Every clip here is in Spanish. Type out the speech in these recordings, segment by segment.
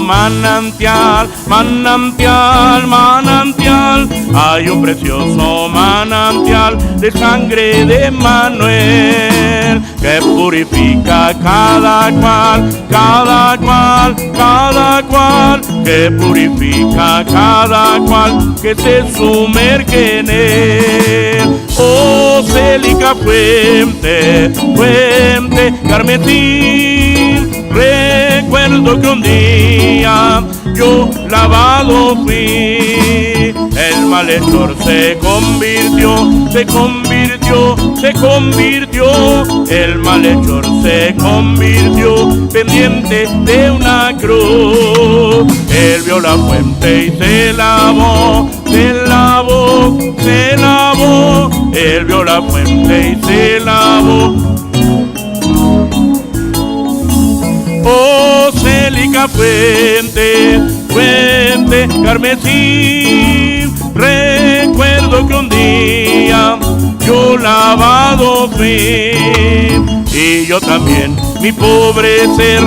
manantial, manantial, manantial. Hay un precioso manantial de sangre de Manuel que purifica cada cual, cada cual, cada cual, que purifica cada cual que se sumerge en él. Oh, célica fuente, fuente carmesí, recuerdo que un día yo lavado fui. El malhechor se convirtió, se convirtió, se convirtió. El malhechor se convirtió pendiente de una cruz. Él vio la fuente y se lavó, se lavó, se lavó. Él vio la fuente y se lavó. Oh, célica fuente, fuente carmesí, recuerdo que un día yo lavado fui. Y yo también, mi pobre ser,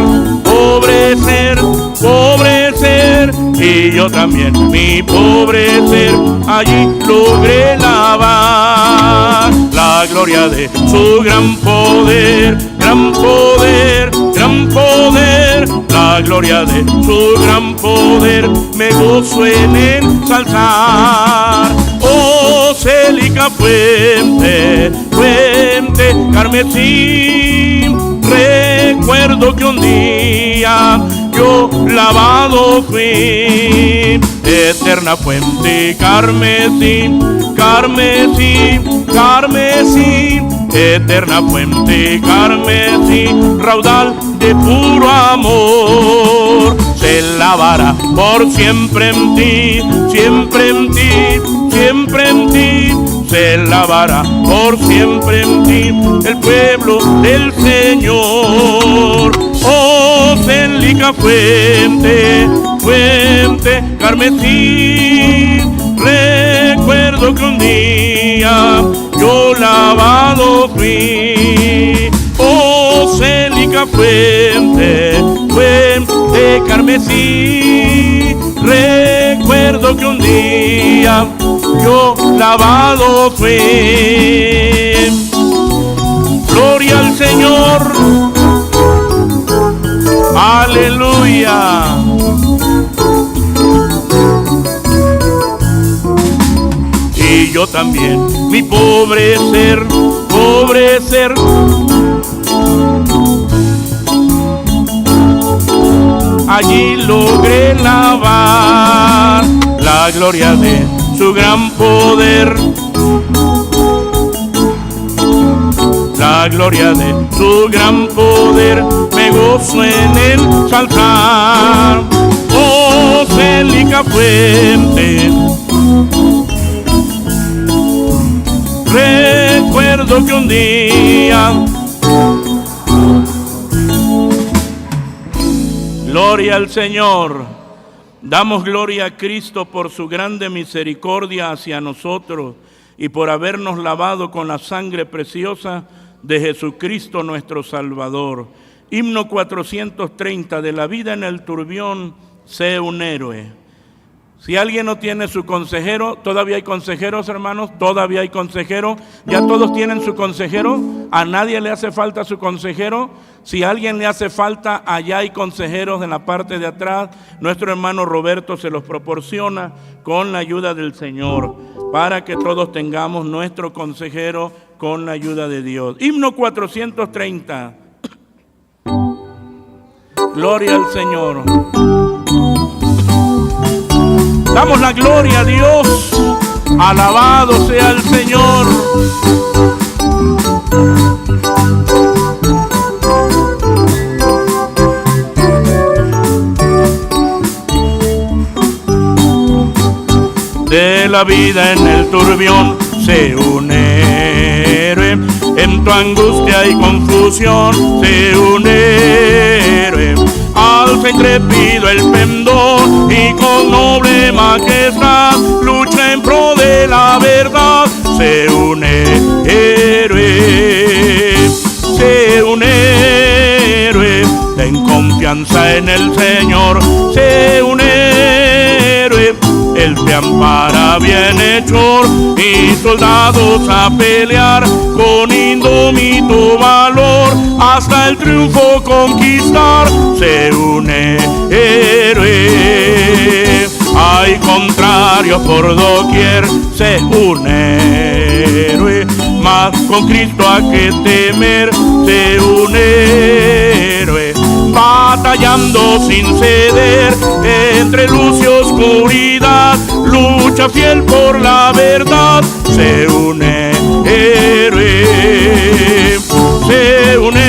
pobre ser, pobre ser. Y yo también, mi pobre ser, allí logré lavar. La gloria de su gran poder, gran poder, gran poder. La gloria de su gran poder, me gozo en ensalzar. Oh, célica fuente, fuente carmesí, recuerdo que un día yo lavado fui. Eterna fuente carmesí, carmesí, carmesí. Eterna fuente carmesí, raudal de puro amor. Se lavará por siempre en ti, siempre en ti, siempre en ti. Se lavará por siempre en ti el pueblo del Señor. Oh, célica fuente, fuente carmesí, recuerdo que un día yo lavado fui. Oh, célica fuente, fuente carmesí, recuerdo que un día yo lavado fui. Gloria al Señor, aleluya. Y yo también, mi pobre ser, pobre ser. Allí logré lavar la gloria de su gran poder. La gloria de su gran poder, me gozo en ensalzar. Oh, célica fuente, recuerdo que un día. Gloria al Señor. Damos gloria a Cristo por su grande misericordia hacia nosotros y por habernos lavado con la sangre preciosa de Jesucristo nuestro Salvador. Himno 430, de la vida en el turbión, sé un héroe. Si alguien no tiene su consejero, todavía hay consejeros, hermanos, todavía hay consejeros. Ya todos tienen su consejero, a nadie le hace falta su consejero. Si a alguien le hace falta, allá hay consejeros en la parte de atrás. Nuestro hermano Roberto se los proporciona con la ayuda del Señor, para que todos tengamos nuestro consejero con la ayuda de Dios. Himno 430. Gloria al Señor. Damos la gloria a Dios. Alabado sea el Señor. De la vida en el turbión, sé un héroe. En tu angustia y confusión, sé un héroe. Alza intrépido el pendón y con noble majestad lucha en pro de la verdad. Sé un héroe, sé un héroe. Ten confianza en el Señor, sé Él te ampara, bienhechor, y soldados a pelear con indómito valor, hasta el triunfo conquistar, se une héroe. Hay contrarios por doquier, se une héroe, mas con Cristo hay que temer, se une héroe. Batallando sin ceder, entre luz y oscuridad, lucha fiel por la verdad, se une héroe, se une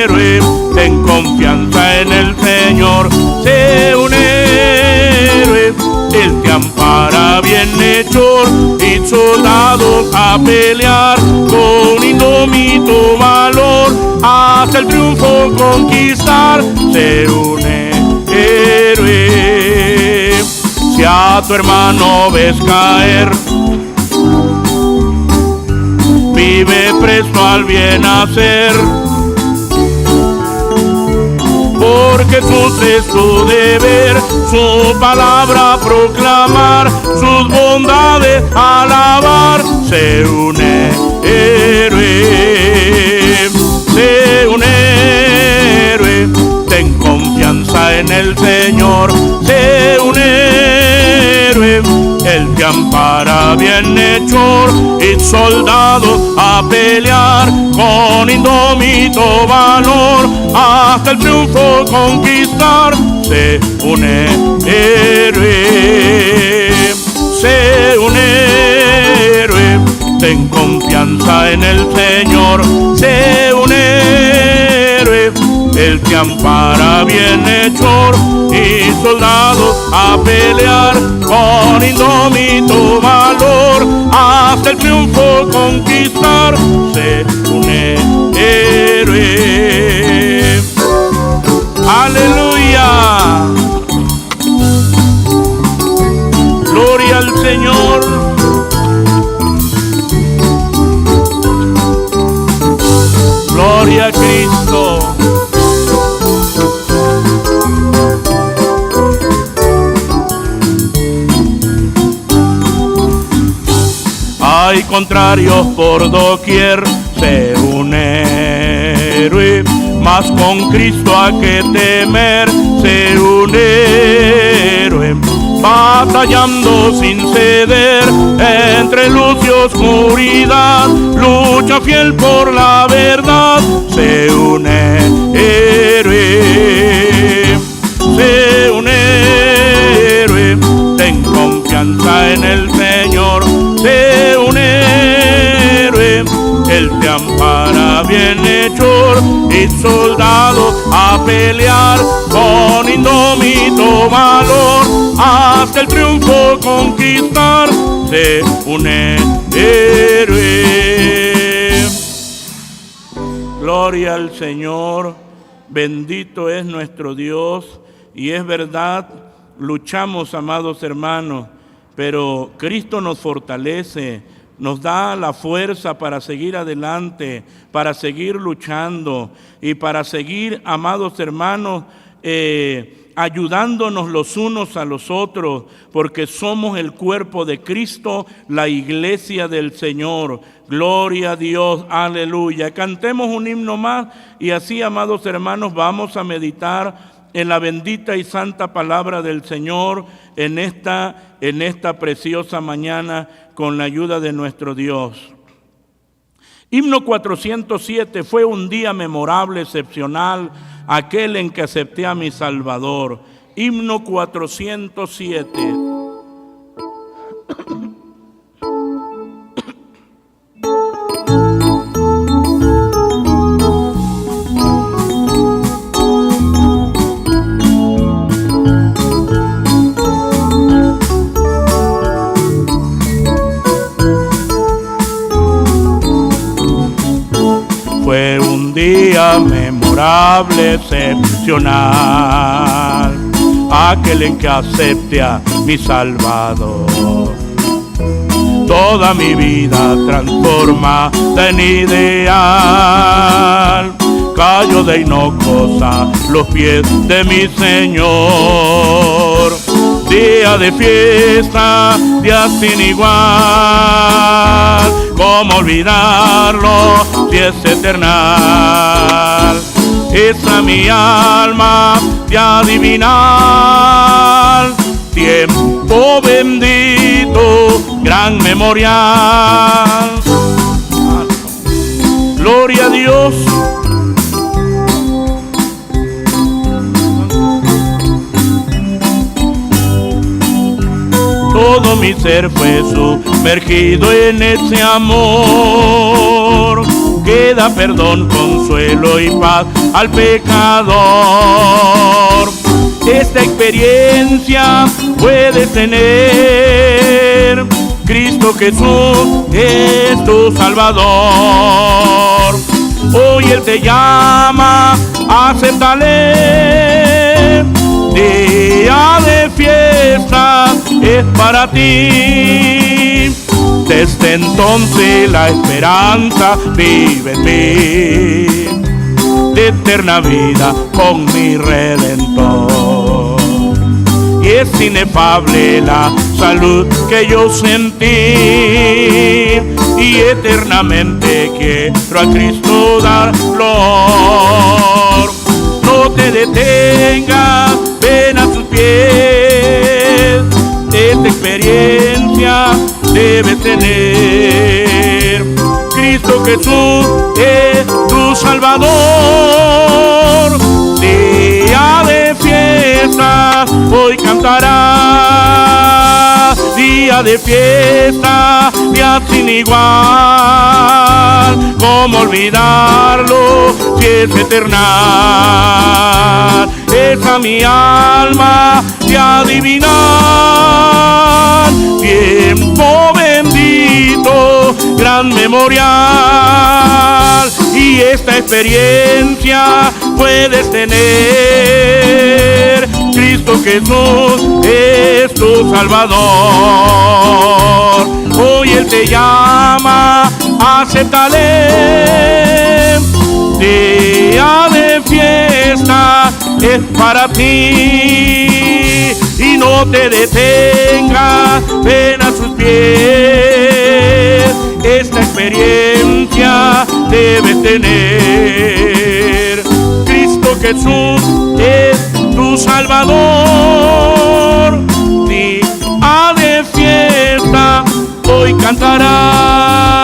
héroe. Ten confianza en el Señor, se une héroe. Él te ampara, bienhechor, y soldados a pelear con indómito valor, hasta el triunfo conquistar, se une héroe. Si a tu hermano ves caer, vive presto al bien hacer, porque es tu deber su palabra proclamar, sus bondades alabar, se une héroe, se une héroe. Ten confianza en el Señor, se une héroe. Él te ampara, bienhechor, y soldados a pelear con indómito valor, hasta el triunfo conquistar, se une héroe, se une héroe. Ten confianza en el Señor, se une héroe. Él te ampara, bienhechor, y soldados a pelear con indómito valor, hasta el triunfo conquistar, se une héroe. Aleluya. Gloria al Señor. Gloria a Cristo. Hay contrarios por doquier, se une héroe, mas con Cristo hay que temer, se une héroe. Batallando sin ceder, entre luz y oscuridad, lucha fiel por la verdad, se une héroe, se une héroe. Ten confianza en el Señor, se une héroe. Él te ampara, bienhechor, y soldado a pelear con indómito valor, hasta el triunfo conquistar, se une héroe. Gloria al Señor, bendito es nuestro Dios, y es verdad, luchamos, amados hermanos, pero Cristo nos fortalece, nos da la fuerza para seguir adelante, para seguir luchando y para seguir, amados hermanos, ayudándonos los unos a los otros, porque somos el cuerpo de Cristo, la iglesia del Señor. Gloria a Dios, aleluya. Cantemos un himno más y así, amados hermanos, vamos a meditar en la bendita y santa palabra del Señor en esta preciosa mañana con la ayuda de nuestro Dios. Himno 407, fue un día memorable, excepcional, aquel en que acepté a mi Salvador. Himno 407. Fue un día memorable, excepcional, aquel en que acepté a mi Salvador. Toda mi vida transformada en ideal, cayó de hinojosa los pies de mi Señor. día de fiesta, día sin igual. ¿Cómo olvidarlo si es eternal? Esa mi alma de adivinar, tiempo bendito, gran memorial. Gloria a Dios. Todo mi ser fue sumergido en ese amor, que da perdón, consuelo y paz al pecador. Esta experiencia puedes tener, Cristo Jesús es tu Salvador. Hoy Él te llama, acéptale. Día de fiesta es para ti. Desde entonces la esperanza vive en mí, de eterna vida con mi Redentor. Y es inefable la salud que yo sentí, y eternamente quiero a Cristo dar flor. No te detengas, ven a sus pies. Esta experiencia debes tener. Cristo Jesús es tu Salvador. Día de fiesta, hoy cantarás. Día de fiesta, día sin igual. ¿Cómo olvidarlo si es eternal? Esa mi alma de adivinar, tiempo bendito, gran memorial. Y esta experiencia puedes tener. Cristo Jesús es tu Salvador. Hoy Él te llama, acéptale. Día de fiesta es para ti, y no te detengas, ven a sus pies. Esta experiencia debes tener. Cristo Jesús es tu Salvador. Día de fiesta, hoy cantarás.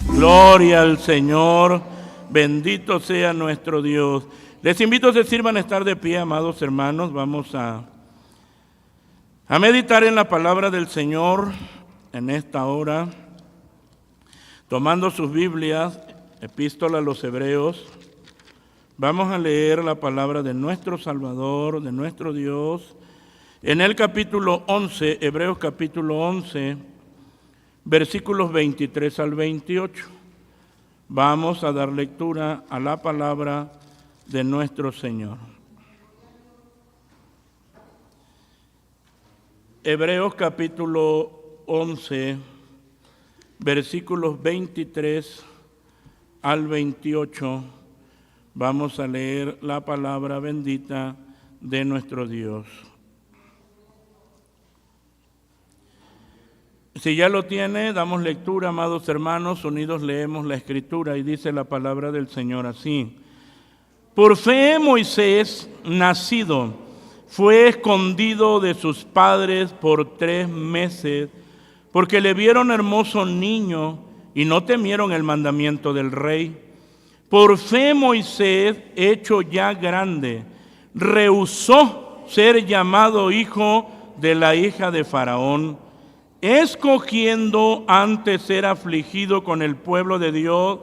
Gloria al Señor, bendito sea nuestro Dios. Les invito a que sirvan a estar de pie, amados hermanos. Vamos a meditar en la palabra del Señor en esta hora, tomando sus Biblias, Epístola a los Hebreos. Vamos a leer la palabra de nuestro Salvador, de nuestro Dios, en el capítulo 11, Hebreos capítulo 11, versículos 23 al 28. Vamos a dar lectura a la palabra de nuestro Señor. Hebreos capítulo 11, versículos 23 al 28. Vamos a leer la palabra bendita de nuestro Dios. Si ya lo tiene, damos lectura, amados hermanos, unidos leemos la Escritura, y dice la palabra del Señor así. Por fe Moisés, nacido, fue escondido de sus padres por 3 meses, porque le vieron hermoso niño y no temieron el mandamiento del rey. Por fe Moisés, hecho ya grande, rehusó ser llamado hijo de la hija de Faraón, escogiendo antes ser afligido con el pueblo de Dios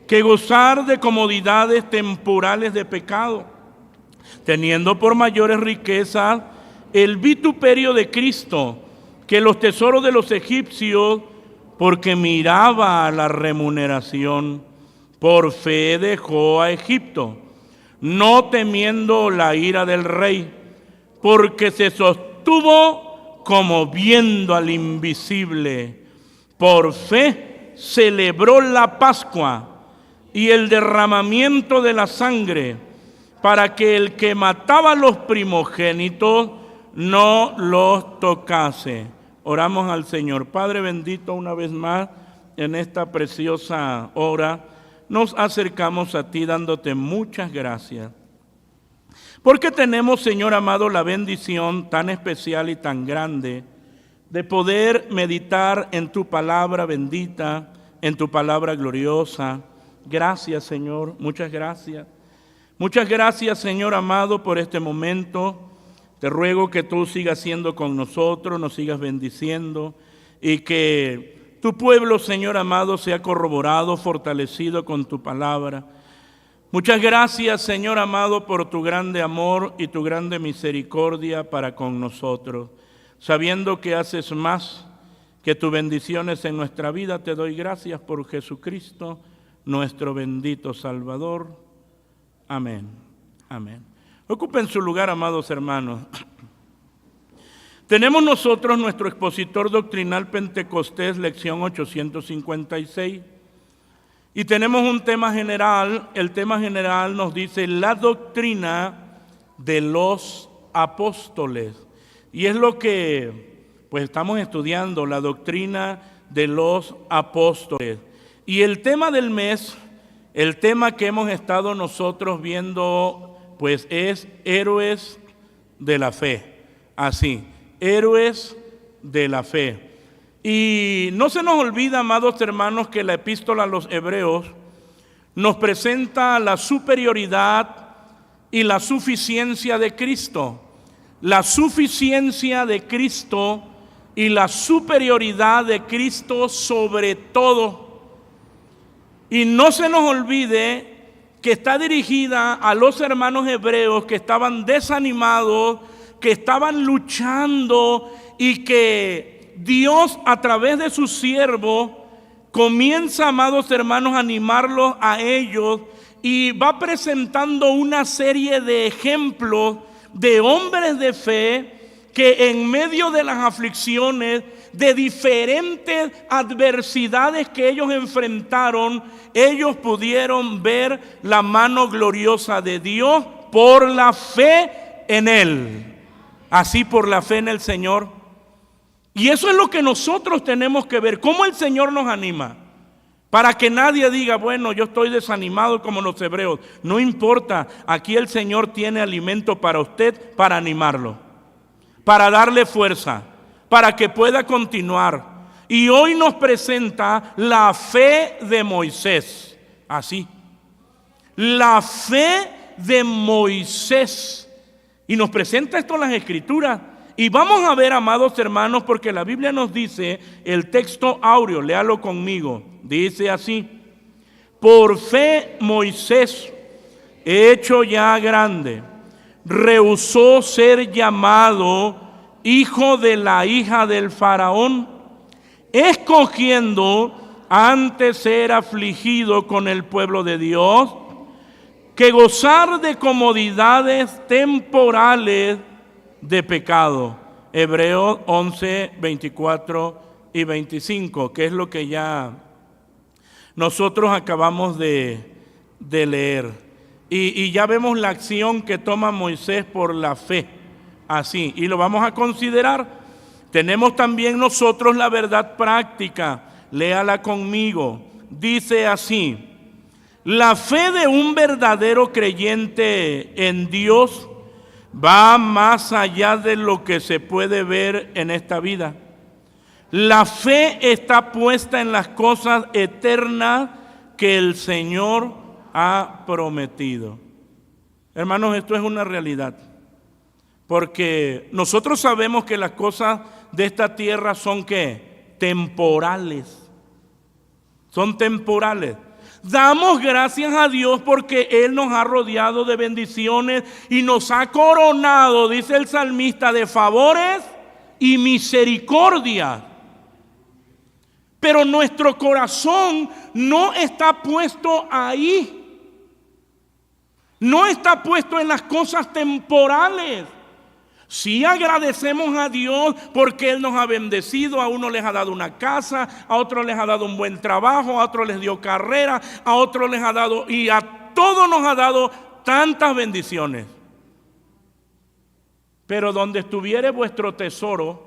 que gozar de comodidades temporales de pecado, teniendo por mayores riquezas el vituperio de Cristo que los tesoros de los egipcios, porque miraba a la remuneración. Por fe dejó a Egipto, no temiendo la ira del rey, porque se sostuvo como viendo al invisible. Por fe celebró la Pascua y el derramamiento de la sangre, para que el que mataba a los primogénitos no los tocase. Oramos al Señor. Padre bendito, una vez más, en esta preciosa hora, nos acercamos a ti dándote muchas gracias. Porque tenemos, Señor amado, la bendición tan especial y tan grande de poder meditar en tu palabra bendita, en tu palabra gloriosa. Gracias, Señor, muchas gracias. Muchas gracias, Señor amado, por este momento. Te ruego que tú sigas siendo con nosotros, nos sigas bendiciendo y que tu pueblo, Señor amado, sea corroborado, fortalecido con tu palabra. Muchas gracias, Señor amado, por tu grande amor y tu grande misericordia para con nosotros. Sabiendo que haces más que tus bendiciones en nuestra vida, te doy gracias por Jesucristo, nuestro bendito Salvador. Amén. Amén. Ocupen su lugar, amados hermanos. Tenemos nosotros nuestro expositor doctrinal Pentecostés, lección 856. Y tenemos un tema general. El tema general nos dice la doctrina de los apóstoles. Y es lo que pues estamos estudiando, la doctrina de los apóstoles. Y el tema del mes, el tema que hemos estado nosotros viendo, pues es héroes de la fe. Así, héroes de la fe. Y no se nos olvida, amados hermanos, que la epístola a los Hebreos nos presenta la superioridad y la suficiencia de Cristo. La suficiencia de Cristo y la superioridad de Cristo sobre todo. Y no se nos olvide que está dirigida a los hermanos hebreos que estaban desanimados, que estaban luchando y que Dios a través de su siervo comienza, amados hermanos, a animarlos a ellos y va presentando una serie de ejemplos de hombres de fe que en medio de las aflicciones, de diferentes adversidades que ellos enfrentaron, ellos pudieron ver la mano gloriosa de Dios por la fe en Él. Así, por la fe en el Señor. Y eso es lo que nosotros tenemos que ver, cómo el Señor nos anima. Para que nadie diga, bueno, yo estoy desanimado como los hebreos. No importa, aquí el Señor tiene alimento para usted, para animarlo, para darle fuerza, para que pueda continuar. Y hoy nos presenta la fe de Moisés. Así, la fe de Moisés. Y nos presenta esto en las Escrituras. Y vamos a ver, amados hermanos, porque la Biblia nos dice, el texto áureo, léalo conmigo, dice así: por fe Moisés, hecho ya grande, rehusó ser llamado hijo de la hija del faraón, escogiendo antes ser afligido con el pueblo de Dios, que gozar de comodidades temporales de pecado. Hebreos 11, 24 y 25, que es lo que ya nosotros acabamos de leer. Y ya vemos la acción que toma Moisés por la fe. Así, y lo vamos a considerar. Tenemos también nosotros la verdad práctica. Léala conmigo. Dice así: la fe de un verdadero creyente en Dios va más allá de lo que se puede ver en esta vida. La fe está puesta en las cosas eternas que el Señor ha prometido. Hermanos, esto es una realidad. Porque nosotros sabemos que las cosas de esta tierra son ¿qué? Temporales. Son temporales. Damos gracias a Dios porque Él nos ha rodeado de bendiciones y nos ha coronado, dice el salmista, de favores y misericordia. Pero nuestro corazón no está puesto ahí. No está puesto en las cosas temporales. Sí agradecemos a Dios porque Él nos ha bendecido. A uno les ha dado una casa, a otros les ha dado un buen trabajo, a otros les dio carrera, a otros les ha dado, y a todos nos ha dado tantas bendiciones. Pero donde estuviere vuestro tesoro,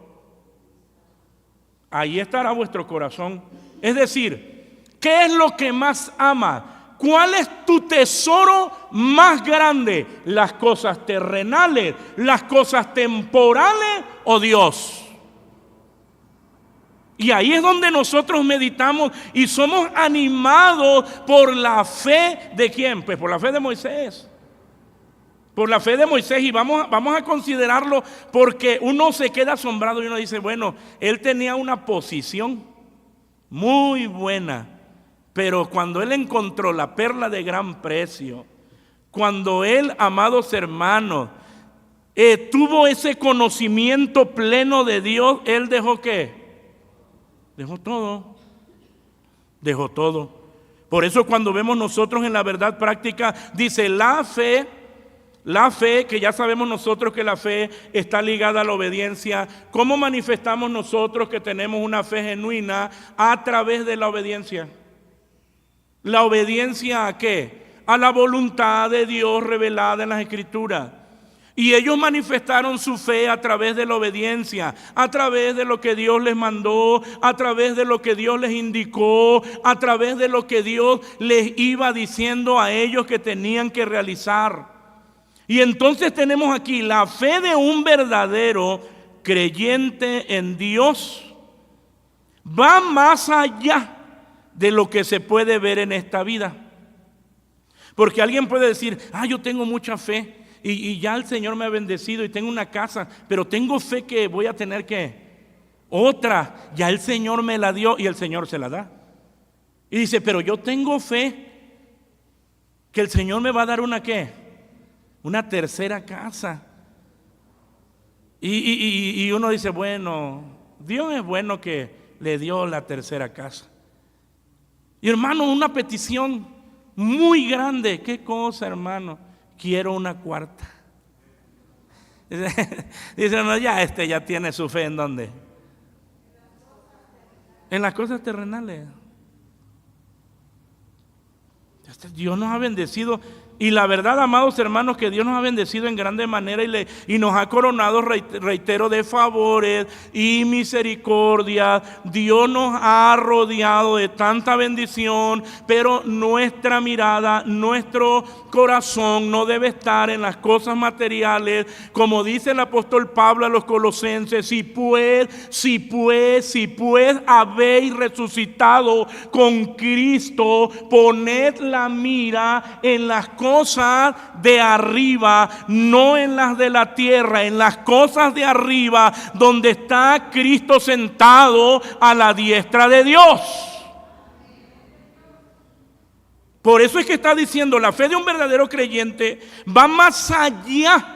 ahí estará vuestro corazón. Es decir, ¿qué es lo que más amas? ¿Cuál es tu tesoro más grande? ¿Las cosas terrenales, las cosas temporales o Dios? Y ahí es donde nosotros meditamos y somos animados por la fe de ¿quién? Pues por la fe de Moisés. Por la fe de Moisés, y vamos a considerarlo porque uno se queda asombrado y uno dice, bueno, él tenía una posición muy buena, pero cuando él encontró la perla de gran precio, cuando él, amados hermanos, tuvo ese conocimiento pleno de Dios, él dejó ¿qué? Dejó todo. Dejó todo. Por eso cuando vemos nosotros en la verdad práctica, dice la fe, que ya sabemos nosotros que la fe está ligada a la obediencia. ¿Cómo manifestamos nosotros que tenemos una fe genuina? A través de la obediencia. ¿La obediencia a qué? A la voluntad de Dios revelada en las Escrituras. Y ellos manifestaron su fe a través de la obediencia, a través de lo que Dios les mandó, a través de lo que Dios les indicó, a través de lo que Dios les iba diciendo a ellos que tenían que realizar. Y entonces tenemos aquí la fe de un verdadero creyente en Dios. Va más allá de lo que se puede ver en esta vida. Porque alguien puede decir, yo tengo mucha fe y ya el Señor me ha bendecido y tengo una casa, pero tengo fe que voy a tener que otra. Ya el Señor me la dio y el Señor se la da. Y dice, pero yo tengo fe que el Señor me va a dar una ¿qué? Una tercera casa. Y uno dice, bueno, Dios es bueno que le dio la tercera casa. Y hermano, una petición muy grande. ¿Qué cosa, hermano? Quiero una cuarta. Dice, no, ya tiene su fe. ¿En dónde? En las cosas terrenales. Dios nos ha bendecido. Y la verdad, amados hermanos, que Dios nos ha bendecido en grande manera y nos ha coronado, reitero, de favores y misericordia. Dios nos ha rodeado de tanta bendición, pero nuestra mirada, nuestro corazón no debe estar en las cosas materiales. Como dice el apóstol Pablo a los Colosenses, si pues habéis resucitado con Cristo, poned la mira en las cosas de arriba, no en las de la tierra, en las cosas de arriba, donde está Cristo sentado a la diestra de Dios. Por eso es que está diciendo, la fe de un verdadero creyente va más allá.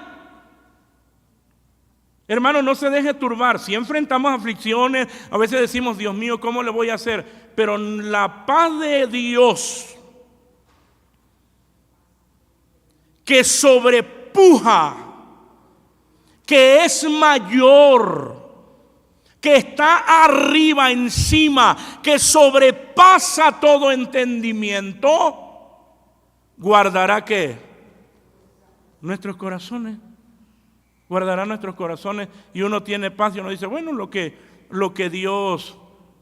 Hermano, no se deje turbar. Si enfrentamos aflicciones, a veces decimos, Dios mío, ¿cómo le voy a hacer? Pero la paz de Dios, que sobrepuja, que es mayor, que está arriba, encima, que sobrepasa todo entendimiento, guardará ¿qué? Nuestros corazones. Guardará nuestros corazones, y uno tiene paz y uno dice, bueno, lo que Dios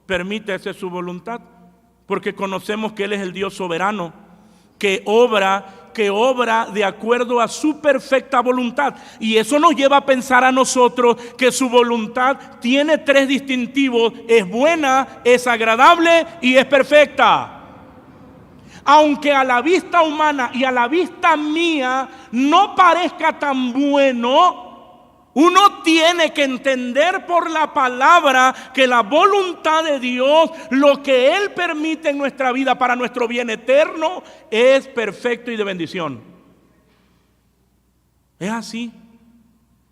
permite, esa es su voluntad, porque conocemos que Él es el Dios soberano, que obra de acuerdo a su perfecta voluntad. Y eso nos lleva a pensar a nosotros que su voluntad tiene tres distintivos: es buena, es agradable y es perfecta. Aunque a la vista humana y a la vista mía no parezca tan bueno, uno tiene que entender por la palabra que la voluntad de Dios, lo que Él permite en nuestra vida para nuestro bien eterno, es perfecto y de bendición. Es así.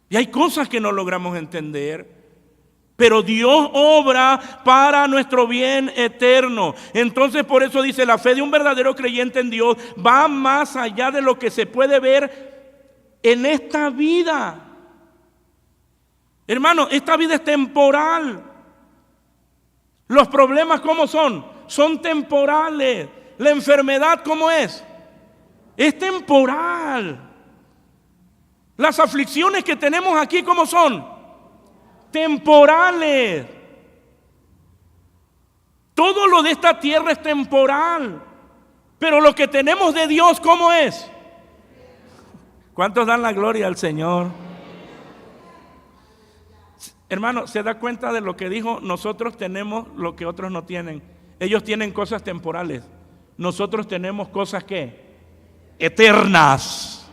Y hay cosas que no logramos entender, pero Dios obra para nuestro bien eterno. Entonces por eso dice, la fe de un verdadero creyente en Dios va más allá de lo que se puede ver en esta vida. Hermano, esta vida es temporal. Los problemas, ¿cómo son? Son temporales. La enfermedad, ¿cómo es? es temporal. Las aflicciones que tenemos aquí, ¿cómo son? Temporales. Todo lo de esta tierra es temporal. Pero lo que tenemos de Dios, ¿cómo es? ¿Cuántos dan la gloria al Señor? Hermano, ¿se da cuenta de lo que dijo? Nosotros tenemos lo que otros no tienen. Ellos tienen cosas temporales. Nosotros tenemos cosas ¿qué? Eternas.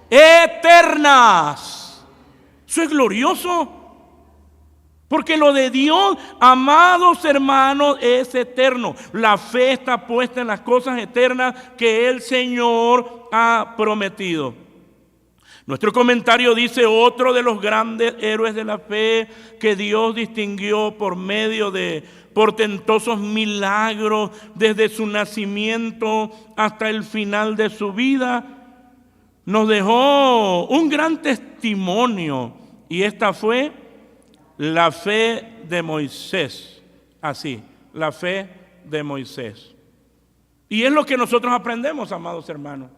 Eternas. Eso es glorioso. Porque lo de Dios, amados hermanos, es eterno. La fe está puesta en las cosas eternas que el Señor ha prometido. Nuestro comentario dice: otro de los grandes héroes de la fe que Dios distinguió por medio de portentosos milagros desde su nacimiento hasta el final de su vida, nos dejó un gran testimonio, y esta fue la fe de Moisés. Así, la fe de Moisés. Y es lo que nosotros aprendemos, amados hermanos.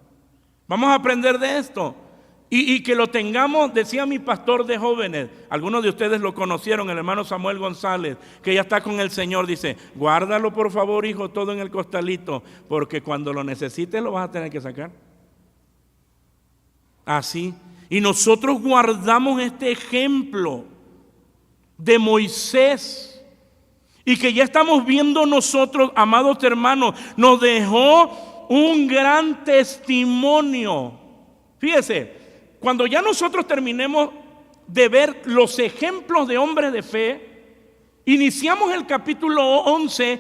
Vamos a aprender de esto. Y que lo tengamos, decía mi pastor de jóvenes, algunos de ustedes lo conocieron, el hermano Samuel González, que ya está con el Señor, dice: guárdalo por favor, hijo, todo en el costalito, porque cuando lo necesites lo vas a tener que sacar. Así. Y nosotros guardamos este ejemplo de Moisés, y que ya estamos viendo nosotros, amados hermanos, nos dejó un gran testimonio. Fíjese, cuando ya nosotros terminemos de ver los ejemplos de hombres de fe, iniciamos el capítulo 12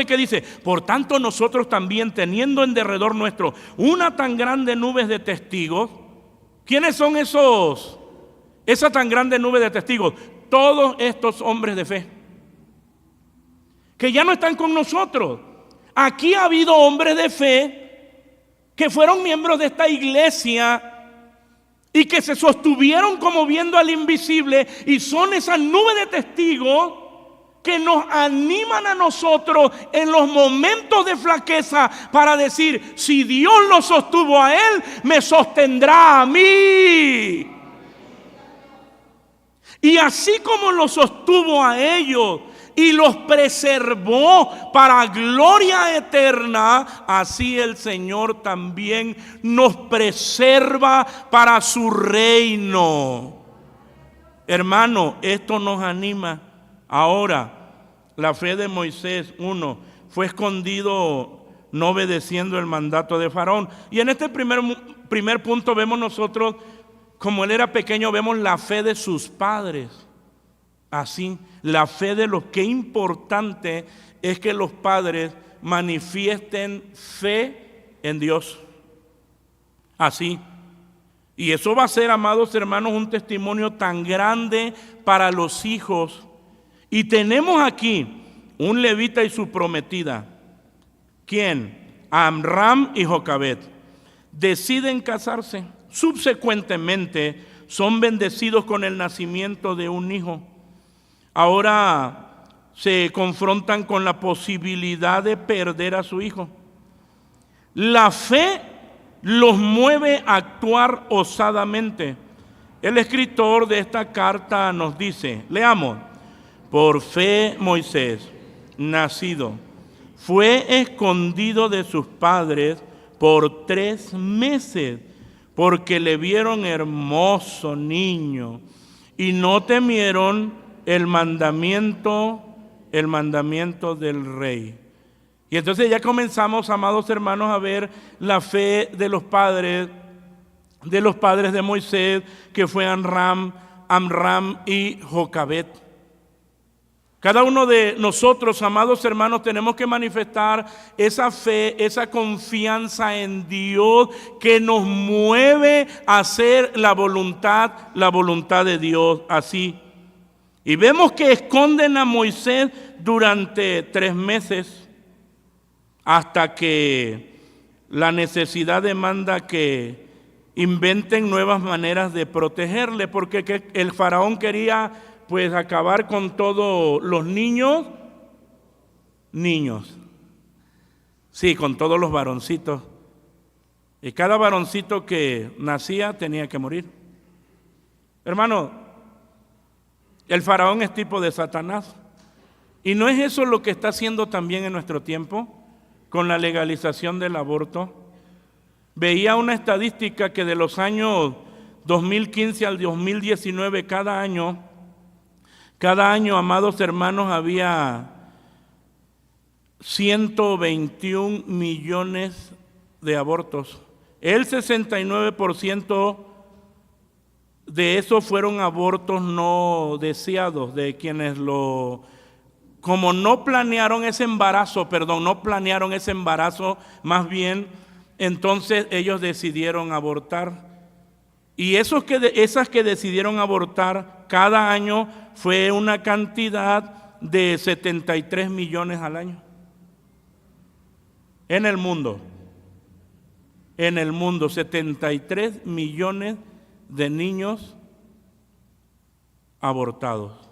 que dice: por tanto nosotros también, teniendo en derredor nuestro una tan grande nube de testigos. ¿Quiénes son esos? Esa tan grande nube de testigos. Todos estos hombres de fe que ya no están con nosotros. Aquí ha habido hombres de fe que fueron miembros de esta iglesia y que se sostuvieron como viendo al invisible, y son esa nube de testigos que nos animan a nosotros en los momentos de flaqueza para decir: si Dios lo sostuvo a él, me sostendrá a mí. Y así como lo sostuvo a ellos y los preservó para gloria eterna, así el Señor también nos preserva para su reino. Hermano, esto nos anima. Ahora, la fe de Moisés, fue escondido no obedeciendo el mandato de Faraón. Y en este primer punto vemos nosotros, como él era pequeño, vemos la fe de sus padres. Así, la fe de los que importante es que los padres manifiesten fe en Dios. Así. Y eso va a ser, amados hermanos, un testimonio tan grande para los hijos. Y tenemos aquí un levita y su prometida. ¿Quién? Amram y Jocabed. Deciden casarse. Subsecuentemente son bendecidos con el nacimiento de un hijo. Ahora se confrontan con la posibilidad de perder a su hijo. La fe los mueve a actuar osadamente. El escritor de esta carta nos dice, leamos: por fe Moisés, nacido, fue escondido de sus padres por 3 meses, porque le vieron hermoso niño y no temieron el mandamiento del rey. Y entonces ya comenzamos, amados hermanos, a ver la fe de los padres de Moisés, que fue Amram y Jocabed. Cada uno de nosotros, amados hermanos, tenemos que manifestar esa fe, esa confianza en Dios que nos mueve a hacer la voluntad de Dios. Así. Y vemos que esconden a Moisés durante 3 meses hasta que la necesidad demanda que inventen nuevas maneras de protegerle, porque el faraón quería pues acabar con todos los niños, sí, con todos los varoncitos, Y cada varoncito que nacía tenía que morir. Hermano, el faraón es tipo de Satanás. ¿Y no es eso lo que está haciendo también en nuestro tiempo con la legalización del aborto? Veía una estadística que de los años 2015 al 2019, cada año, amados hermanos, había 121 millones de abortos. El 69% de esos fueron abortos no deseados, de quienes como no planearon ese embarazo, más bien, entonces ellos decidieron abortar. Y esas que decidieron abortar cada año fue una cantidad de 73 millones al año. En el mundo, 73 millones de niños abortados.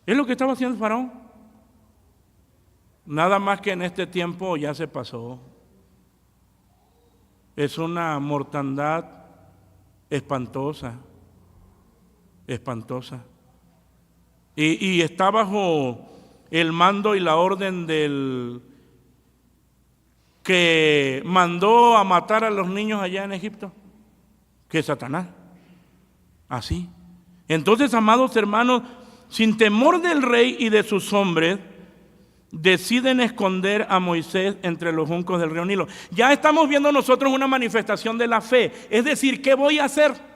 Es lo que estaba haciendo el faraón. Nada más que en este tiempo ya se pasó. Es una mortandad espantosa. Y está bajo el mando y la orden del que mandó a matar a los niños allá en Egipto, que es Satanás. Así. Entonces, amados hermanos, sin temor del rey y de sus hombres, deciden esconder a Moisés entre los juncos del río Nilo. Ya estamos viendo nosotros una manifestación de la fe. Es decir, ¿qué voy a hacer?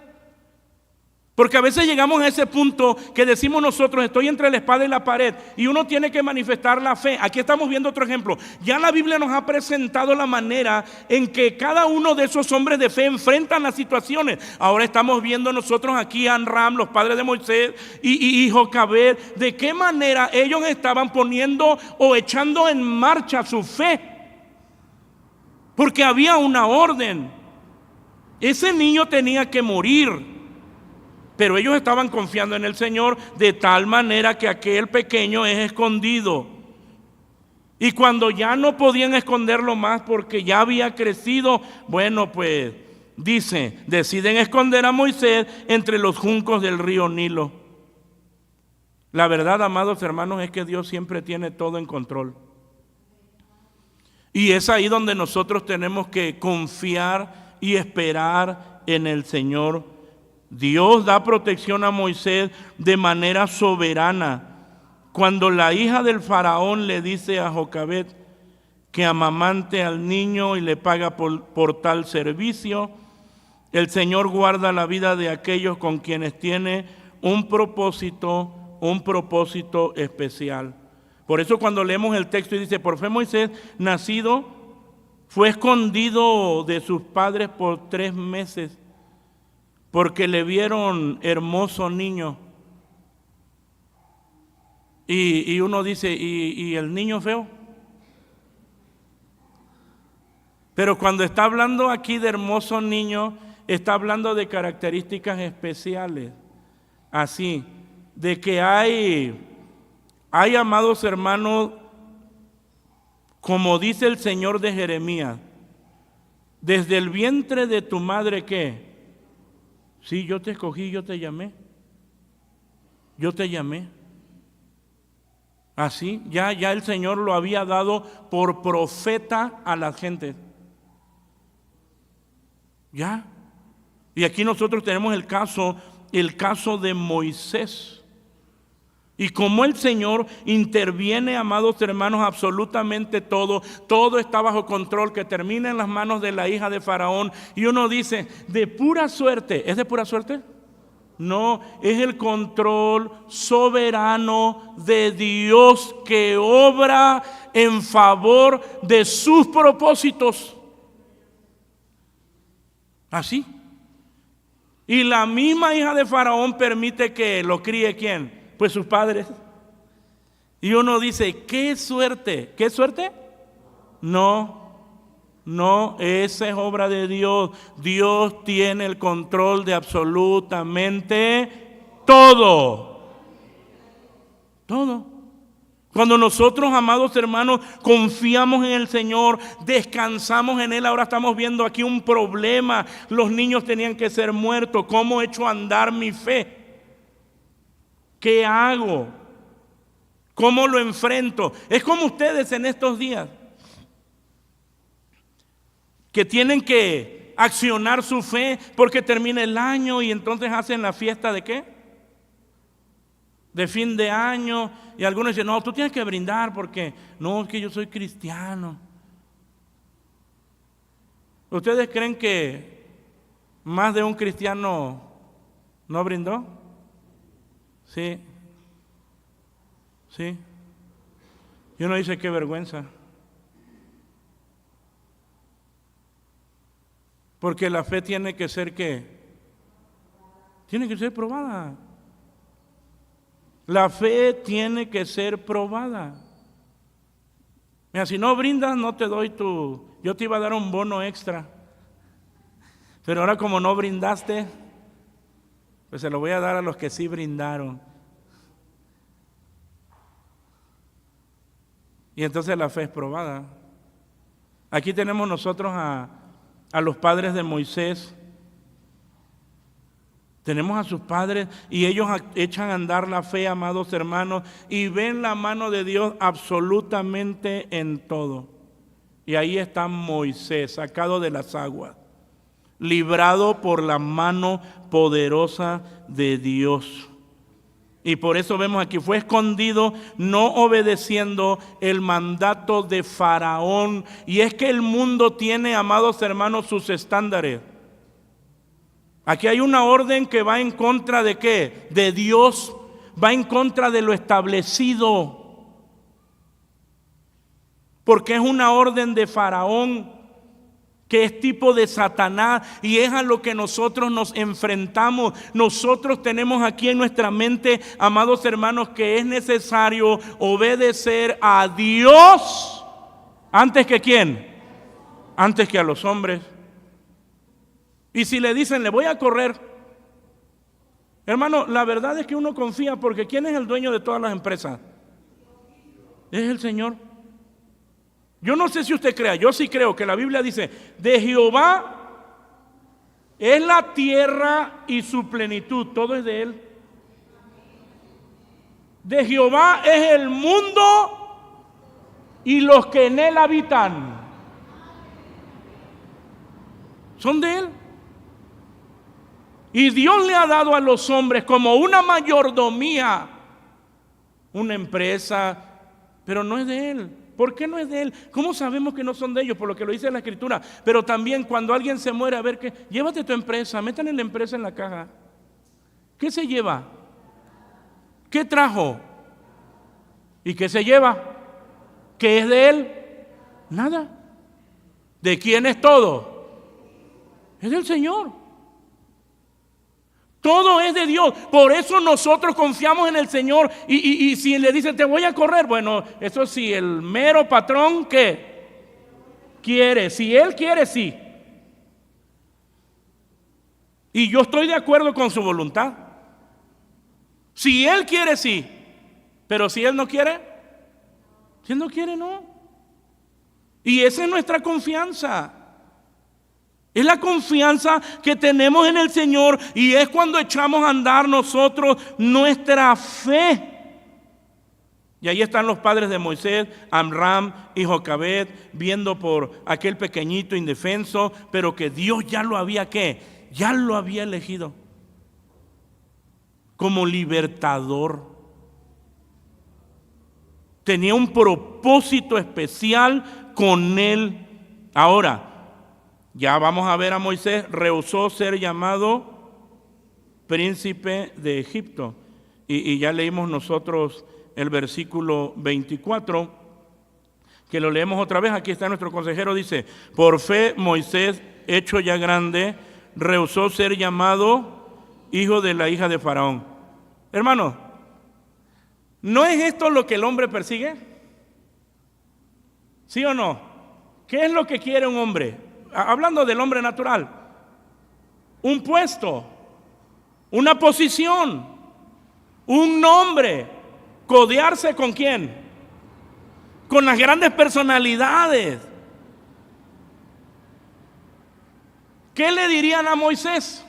Porque a veces llegamos a ese punto que decimos nosotros, estoy entre la espada y la pared, y uno tiene que manifestar la fe. Aquí estamos viendo otro ejemplo. Ya la Biblia nos ha presentado la manera en que cada uno de esos hombres de fe enfrentan las situaciones. Ahora estamos viendo nosotros aquí a Amram, los padres de Moisés, y Jocabed, de qué manera ellos estaban poniendo o echando en marcha su fe. Porque había una orden. Ese niño tenía que morir. Pero ellos estaban confiando en el Señor de tal manera que aquel pequeño es escondido. Y cuando ya no podían esconderlo más porque ya había crecido, bueno, pues deciden esconder a Moisés entre los juncos del río Nilo. La verdad, amados hermanos, es que Dios siempre tiene todo en control. Y es ahí donde nosotros tenemos que confiar y esperar en el Señor. Dios da protección a Moisés de manera soberana. Cuando la hija del faraón le dice a Jocabed que amamante al niño y le paga por tal servicio, el Señor guarda la vida de aquellos con quienes tiene un propósito especial. Por eso cuando leemos el texto y dice, por fe Moisés, nacido, fue escondido de sus padres por 3 meses. Porque le vieron hermoso niño. Y uno dice, ¿y el niño feo? Pero cuando está hablando aquí de hermoso niño, está hablando de características especiales. Así, de que hay amados hermanos, como dice el Señor de Jeremías, desde el vientre de tu madre, ¿qué? Sí, yo te escogí, yo te llamé. Así, ya el Señor lo había dado por profeta a la gente. Ya. Y aquí nosotros tenemos el caso de Moisés. Y como el Señor interviene, amados hermanos, absolutamente todo está bajo control, que termina en las manos de la hija de Faraón. Y uno dice, de pura suerte, ¿es de pura suerte? No, es el control soberano de Dios que obra en favor de sus propósitos. Así. Y la misma hija de Faraón permite que lo críe ¿quién? Pues sus padres. Y uno dice, ¿qué suerte? ¿Qué suerte? No, esa es obra de Dios. Dios tiene el control de absolutamente todo. Cuando nosotros, amados hermanos, confiamos en el Señor, descansamos en Él. Ahora estamos viendo aquí un problema. Los niños tenían que ser muertos. ¿Cómo echo a andar mi fe? ¿Qué hago? ¿Cómo lo enfrento? Es como ustedes en estos días, que tienen que accionar su fe porque termina el año y entonces hacen la fiesta ¿de qué? De fin de año. Y algunos dicen, no, tú tienes que brindar porque no, es que yo soy cristiano. ¿Ustedes creen que más de un cristiano no brindó? Sí. Sí. Y uno dice, qué vergüenza. Porque la fe tiene que ser ¿qué? Tiene que ser probada. La fe tiene que ser probada. Mira, si no brindas, no te doy yo te iba a dar un bono extra. Pero ahora como no brindaste, pues se lo voy a dar a los que sí brindaron. Y entonces la fe es probada. Aquí tenemos nosotros a los padres de Moisés. Tenemos a sus padres y ellos echan a andar la fe, amados hermanos, y ven la mano de Dios absolutamente en todo. Y ahí está Moisés, sacado de las aguas, librado por la mano poderosa de Dios. Y por eso vemos aquí, fue escondido no obedeciendo el mandato de Faraón. Y es que el mundo tiene, amados hermanos, sus estándares. Aquí hay una orden que va en contra de ¿qué? De Dios, va en contra de lo establecido. Porque es una orden de Faraón, que es tipo de Satanás, y es a lo que nosotros nos enfrentamos. Nosotros tenemos aquí en nuestra mente, amados hermanos, que es necesario obedecer a Dios antes que ¿quién? Antes que a los hombres. Y si le dicen, le voy a correr, hermano, la verdad es que uno confía, porque ¿quién es el dueño de todas las empresas? Es el Señor. Yo no sé si usted crea, yo sí creo que la Biblia dice, de Jehová es la tierra y su plenitud, todo es de Él. De Jehová es el mundo y los que en él habitan. Son de Él. Y Dios le ha dado a los hombres como una mayordomía, una empresa, pero no es de Él. ¿Por qué no es de Él? ¿Cómo sabemos que no son de ellos? Por lo que lo dice la Escritura. Pero también cuando alguien se muere, a ver qué, llévate tu empresa, métanle la empresa en la caja. ¿Qué se lleva? ¿Qué trajo? ¿Y qué se lleva? ¿Qué es de Él? Nada. ¿De quién es todo? Es del Señor. Todo es de Dios. Por eso nosotros confiamos en el Señor. Y si le dice, te voy a correr, bueno, eso sí, el mero patrón que quiere. Si Él quiere, sí. Y yo estoy de acuerdo con su voluntad. Si Él quiere, sí. Pero si Él no quiere, no. Y esa es nuestra confianza. Es la confianza que tenemos en el Señor, y es cuando echamos a andar nosotros nuestra fe. Y ahí están los padres de Moisés, Amram y Jocabed, viendo por aquel pequeñito indefenso, pero que Dios ya lo había ¿qué? Ya lo había elegido como libertador. Tenía un propósito especial con él. Ahora, ya vamos a ver a Moisés, rehusó ser llamado príncipe de Egipto. Y ya leímos nosotros el versículo 24, que lo leemos otra vez. Aquí está nuestro consejero, dice, por fe Moisés, hecho ya grande, rehusó ser llamado hijo de la hija de Faraón. Hermano, ¿no es esto lo que el hombre persigue? ¿Sí o no? ¿Qué es lo que quiere un hombre? Hablando del hombre natural, un puesto, una posición, un nombre, codearse con ¿quién? con las grandes personalidades. ¿Qué le dirían a Moisés?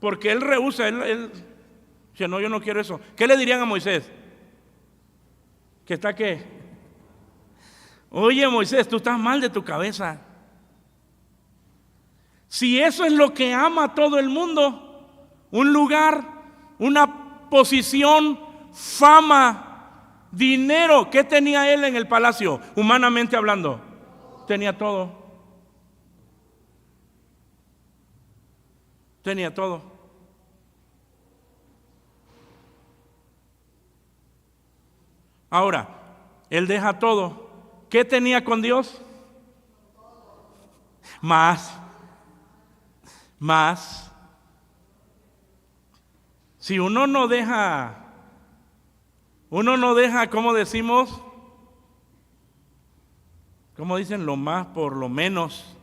Porque él rehúsa, él dice, no, yo no quiero eso. ¿Qué le dirían a Moisés? ¿Que está qué? Oye, Moisés, tú estás mal de tu cabeza. Si eso es lo que ama todo el mundo, un lugar, una posición, fama, dinero, ¿qué tenía él en el palacio? Humanamente hablando, tenía todo. Tenía todo. Ahora, él deja todo. ¿Qué tenía con Dios? Más. Si uno no deja, ¿cómo decimos? ¿Cómo dicen? Lo más por lo menos.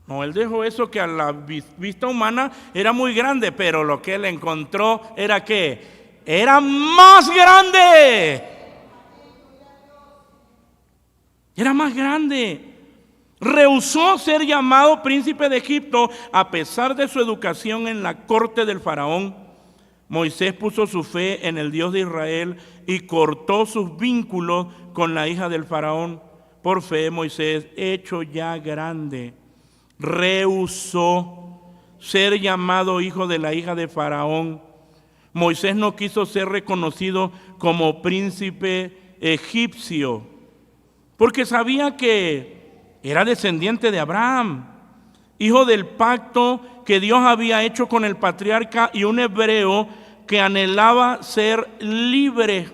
No, él dejó eso que a la vista humana era muy grande, pero lo que él encontró era que era más grande. Era más grande. Rehusó ser llamado príncipe de Egipto a pesar de su educación en la corte del faraón. Moisés puso su fe en el Dios de Israel y cortó sus vínculos con la hija del faraón. Por fe, Moisés, hecho ya grande, rehusó ser llamado hijo de la hija de faraón. Moisés no quiso ser reconocido como príncipe egipcio porque sabía que era descendiente de Abraham, hijo del pacto que Dios había hecho con el patriarca y un hebreo que anhelaba ser libre.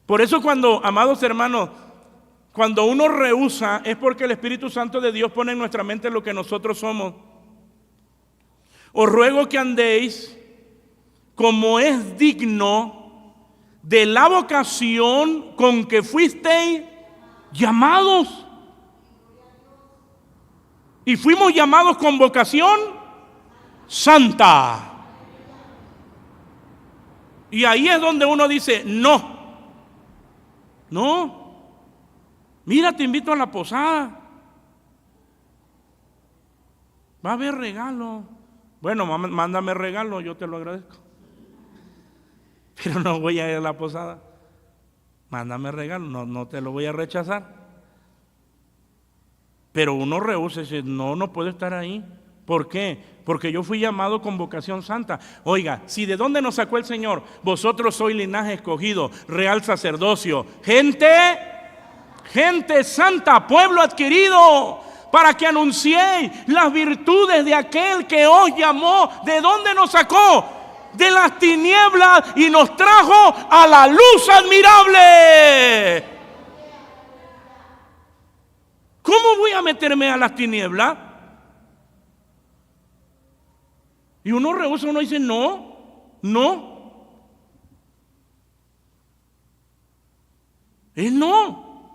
Por eso cuando, amados hermanos, cuando uno rehúsa es porque el Espíritu Santo de Dios pone en nuestra mente lo que nosotros somos. Os ruego que andéis como es digno de la vocación con que fuisteis llamados. Y fuimos llamados con vocación santa. Y ahí es donde uno dice, no. Mira, te invito a la posada. Va a haber regalo. Bueno, mándame regalo, yo te lo agradezco. Pero no voy a ir a la posada. Mándame regalo, no te lo voy a rechazar. Pero uno rehúsa y dice, no puedo estar ahí. ¿Por qué? Porque yo fui llamado con vocación santa. Oiga, si de dónde nos sacó el Señor, vosotros sois linaje escogido, real sacerdocio, gente santa, pueblo adquirido, para que anunciéis las virtudes de aquel que os llamó. ¿De dónde nos sacó? De las tinieblas y nos trajo a la luz admirable. ¿Cómo voy a meterme a las tinieblas? Y uno rehúsa, uno dice no. Es no.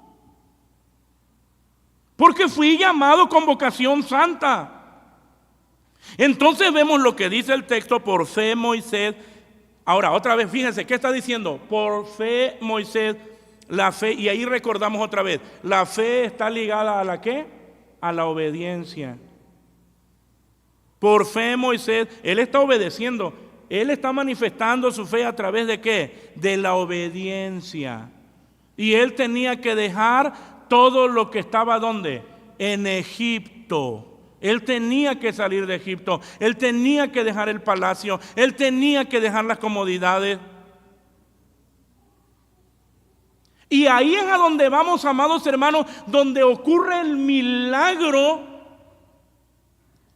Porque fui llamado con vocación santa. Entonces vemos lo que dice el texto, por fe Moisés. Ahora, otra vez, fíjense, ¿qué está diciendo? Por fe Moisés, la fe, y ahí recordamos otra vez, la fe está ligada a la ¿qué? A la obediencia. Por fe Moisés, él está obedeciendo, él está manifestando su fe a través de ¿qué? De la obediencia. Y él tenía que dejar todo lo que estaba ¿dónde? En Egipto. Él tenía que salir de Egipto, él tenía que dejar el palacio, él tenía que dejar las comodidades. Y ahí es a donde vamos, amados hermanos, donde ocurre el milagro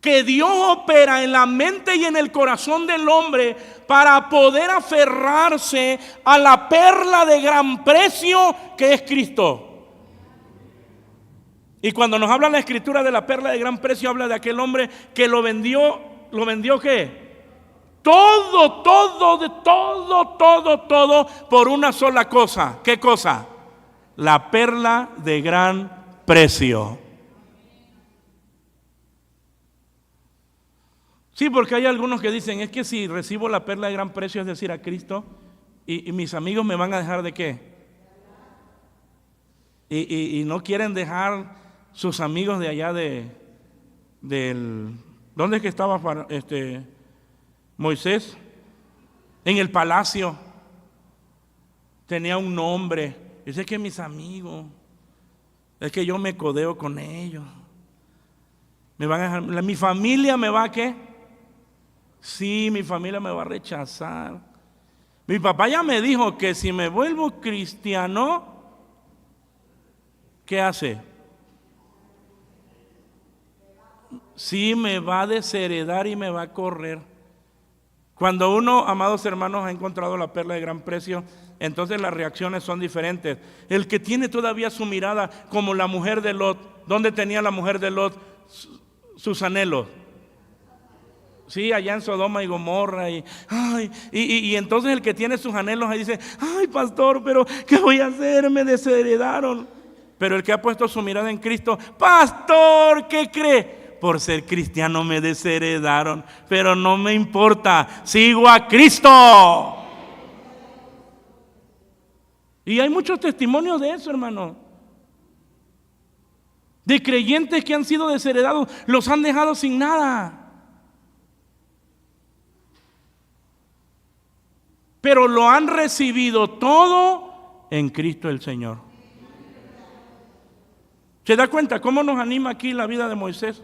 que Dios opera en la mente y en el corazón del hombre para poder aferrarse a la perla de gran precio que es Cristo. Y cuando nos habla la escritura de la perla de gran precio, habla de aquel hombre que lo vendió ¿qué? Todo por una sola cosa. ¿Qué cosa? La perla de gran precio. Sí, porque hay algunos que dicen, es que si recibo la perla de gran precio, es decir, a Cristo, y mis amigos me van a dejar de qué. Y no quieren dejar sus amigos de allá ¿dónde es que estaba Moisés? En el palacio. Tenía un nombre. Dice que mis amigos, es que yo me codeo con ellos. Me van a dejar, mi familia me va a ¿qué? Sí, mi familia me va a rechazar. Mi papá ya me dijo que si me vuelvo cristiano, ¿qué hace? Sí, me va a desheredar y me va a correr. Cuando uno, amados hermanos, ha encontrado la perla de gran precio, entonces las reacciones son diferentes. El que tiene todavía su mirada como la mujer de Lot, ¿dónde tenía la mujer de Lot sus anhelos? Sí, allá en Sodoma y Gomorra. Y entonces el que tiene sus anhelos ahí dice, ay pastor, pero ¿qué voy a hacer? Me desheredaron. Pero el que ha puesto su mirada en Cristo, pastor, ¿qué cree? Por ser cristiano me desheredaron, pero no me importa, sigo a Cristo. Y hay muchos testimonios de eso, hermano. De creyentes que han sido desheredados, los han dejado sin nada. Pero lo han recibido todo en Cristo el Señor. ¿Se da cuenta cómo nos anima aquí la vida de Moisés?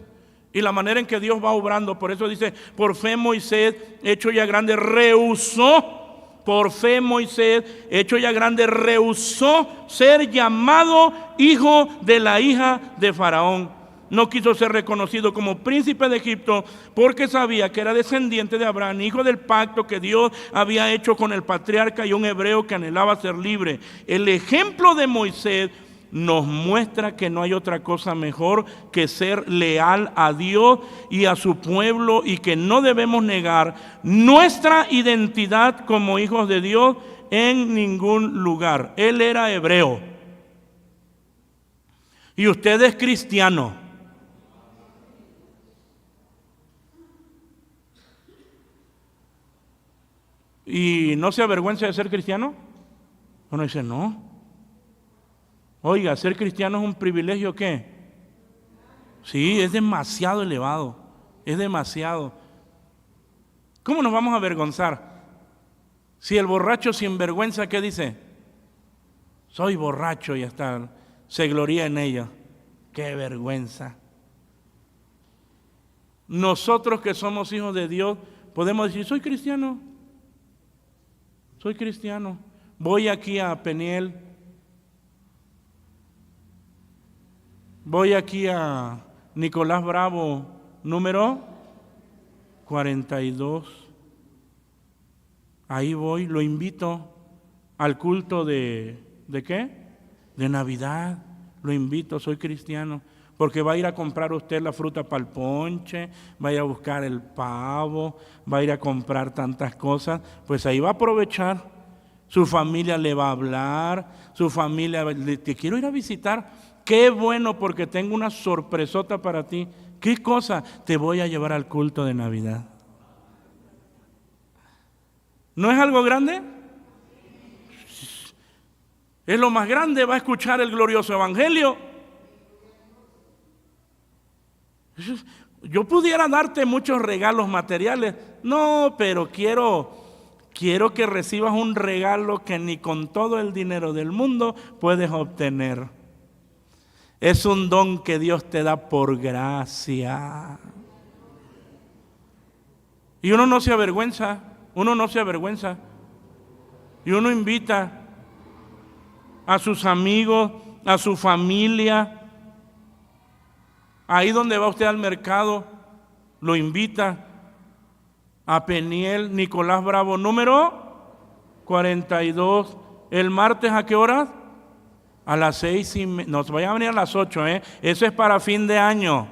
Y la manera en que Dios va obrando. Por eso dice, por fe Moisés, hecho ya grande, rehusó. Por fe Moisés, hecho ya grande, rehusó ser llamado hijo de la hija de Faraón. No quiso ser reconocido como príncipe de Egipto porque sabía que era descendiente de Abraham, hijo del pacto que Dios había hecho con el patriarca y un hebreo que anhelaba ser libre. El ejemplo de Moisés nos muestra que no hay otra cosa mejor que ser leal a Dios y a su pueblo, y que no debemos negar nuestra identidad como hijos de Dios en ningún lugar. Él era hebreo y usted es cristiano. ¿Y no se avergüenza de ser cristiano? Uno dice, no. Oiga, ser cristiano es un privilegio, ¿qué? Sí, es demasiado elevado, es demasiado. ¿Cómo nos vamos a avergonzar? Si el borracho sin vergüenza, ¿qué dice? Soy borracho y hasta se gloria en ello. ¡Qué vergüenza! Nosotros que somos hijos de Dios podemos decir, soy cristiano. Soy cristiano. Voy aquí a Peniel. Voy aquí a Nicolás Bravo, número 42. Ahí voy, lo invito al culto ¿de qué? De Navidad. Lo invito, soy cristiano. Porque va a ir a comprar usted la fruta para el ponche, va a ir a buscar el pavo, va a ir a comprar tantas cosas. Pues ahí va a aprovechar. Su familia le va a hablar, su familia, te quiero ir a visitar. Qué bueno, porque tengo una sorpresota para ti. ¿Qué cosa? Te voy a llevar al culto de Navidad. ¿No es algo grande? Es lo más grande, va a escuchar el glorioso evangelio. Yo pudiera darte muchos regalos materiales. No, pero quiero que recibas un regalo que ni con todo el dinero del mundo puedes obtener. Es un don que Dios te da por gracia. Y uno no se avergüenza, Y uno invita a sus amigos, a su familia. Ahí donde va usted al mercado, lo invita a Peniel, Nicolás Bravo, número 42. El martes, ¿a qué hora? A las 6:30. No, se vayan a venir a las 8, Eso es para fin de año.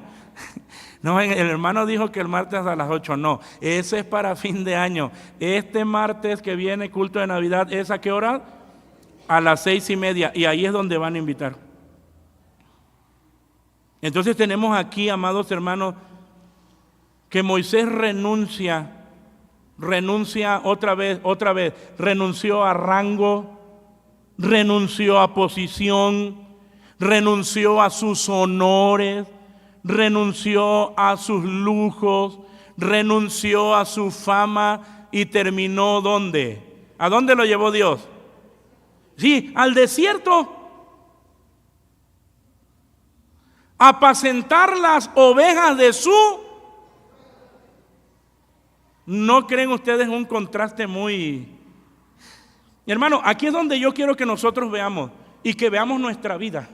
No, el hermano dijo que el martes a las 8. No, eso es para fin de año. Este martes que viene, culto de Navidad, ¿es a qué hora? A las 6:30. Y ahí es donde van a invitar. Entonces tenemos aquí, amados hermanos, que Moisés renuncia renuncia otra vez, renunció a rango, renunció a posición, renunció a sus honores, renunció a sus lujos, renunció a su fama y terminó ¿dónde? ¿A dónde lo llevó Dios? Sí, al desierto. A apacentar las ovejas de su... ¿No creen ustedes un contraste muy... Hermano, aquí es donde yo quiero que nosotros veamos y que veamos nuestra vida.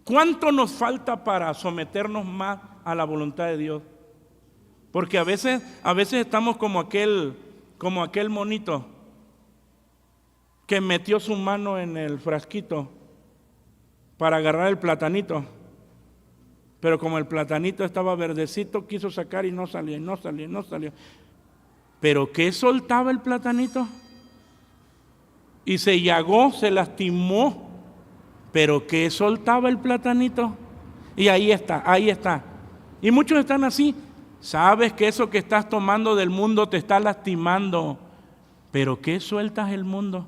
¿Cuánto nos falta para someternos más a la voluntad de Dios? Porque a veces estamos como aquel monito que metió su mano en el frasquito para agarrar el platanito, pero como el platanito estaba verdecito, quiso sacar y no salió. ¿Pero qué soltaba el platanito? Y se llagó, se lastimó, pero ¿qué soltaba el platanito? Y ahí está. Y muchos están así. Sabes que eso que estás tomando del mundo te está lastimando, pero ¿qué sueltas el mundo?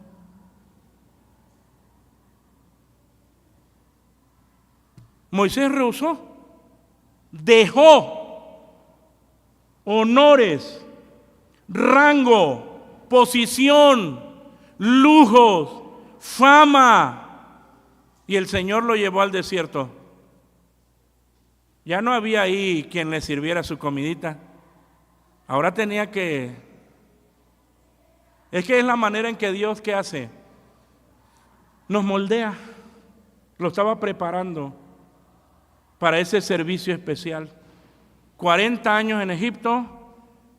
Moisés rehusó, dejó honores, rango, posición, lujos, fama, y el Señor lo llevó al desierto. Ya no había ahí quien le sirviera su comidita. Ahora tenía que... Es que es la manera en que Dios, ¿qué hace? Nos moldea. Lo estaba preparando para ese servicio especial. 40 años en Egipto,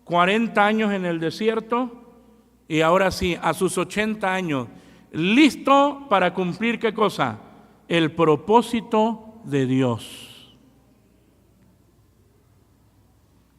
40 años en el desierto, y ahora sí, a sus 80 años, listo para cumplir ¿qué cosa? El propósito de Dios.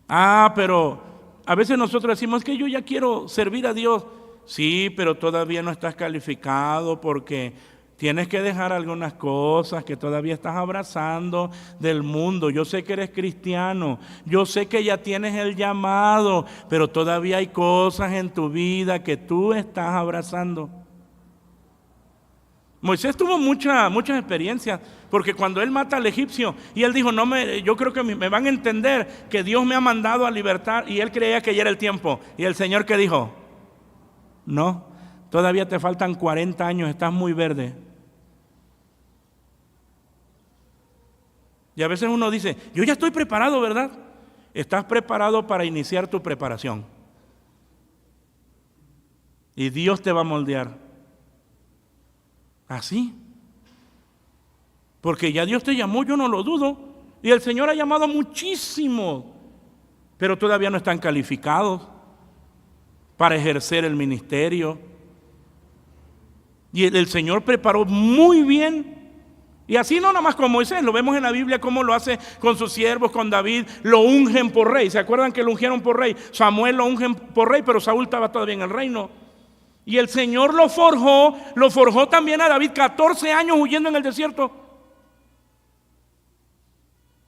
Pero a veces nosotros decimos que yo ya quiero servir a Dios. Sí, pero todavía no estás calificado porque tienes que dejar algunas cosas que todavía estás abrazando del mundo. Yo sé que eres cristiano, yo sé que ya tienes el llamado, pero todavía hay cosas en tu vida que tú estás abrazando. Moisés tuvo muchas experiencias, porque cuando él mata al egipcio y él dijo, yo creo que me van a entender que Dios me ha mandado a libertar, y él creía que ya era el tiempo. Y el Señor, ¿qué dijo? No, todavía te faltan 40 años, estás muy verde. Y a veces uno dice, yo ya estoy preparado, ¿verdad? Estás preparado para iniciar tu preparación. Y Dios te va a moldear. Así. Porque ya Dios te llamó, yo no lo dudo. Y el Señor ha llamado a muchísimos, pero todavía no están calificados para ejercer el ministerio. Y el Señor preparó muy bien. Y así no nada más con Moisés, lo vemos en la Biblia cómo lo hace con sus siervos, con David, lo ungen por rey. ¿Se acuerdan que lo ungieron por rey? Samuel lo ungen por rey, pero Saúl estaba todavía en el reino. Y el Señor lo forjó también a David, 14 años huyendo en el desierto.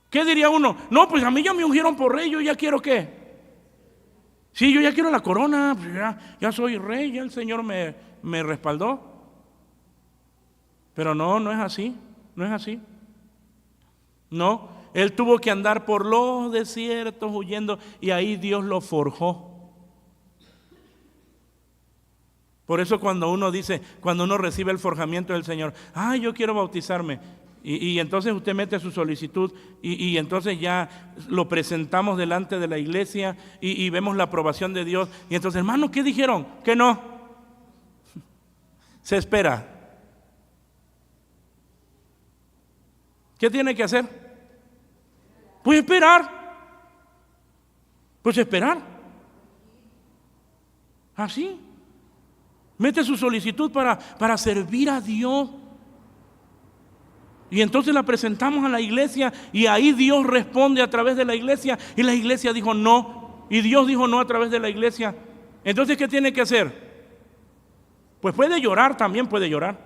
¿Qué diría uno? No, pues a mí ya me ungieron por rey, yo ya quiero ¿qué? Sí, yo ya quiero la corona, pues ya soy rey, ya el Señor me respaldó. Pero no es así. No es así. No, él tuvo que andar por los desiertos huyendo, y ahí Dios lo forjó. Por eso cuando uno recibe el forjamiento del Señor, yo quiero bautizarme, y entonces usted mete su solicitud, y entonces ya lo presentamos delante de la iglesia, y vemos la aprobación de Dios, y entonces, hermano, ¿qué dijeron? Que no. Se espera. ¿Qué tiene que hacer? Pues esperar. Así. Mete su solicitud para servir a Dios. Y entonces la presentamos a la iglesia, y ahí Dios responde a través de la iglesia, y la iglesia dijo no, y Dios dijo no a través de la iglesia. Entonces, ¿qué tiene que hacer? Pues puede llorar, también puede llorar,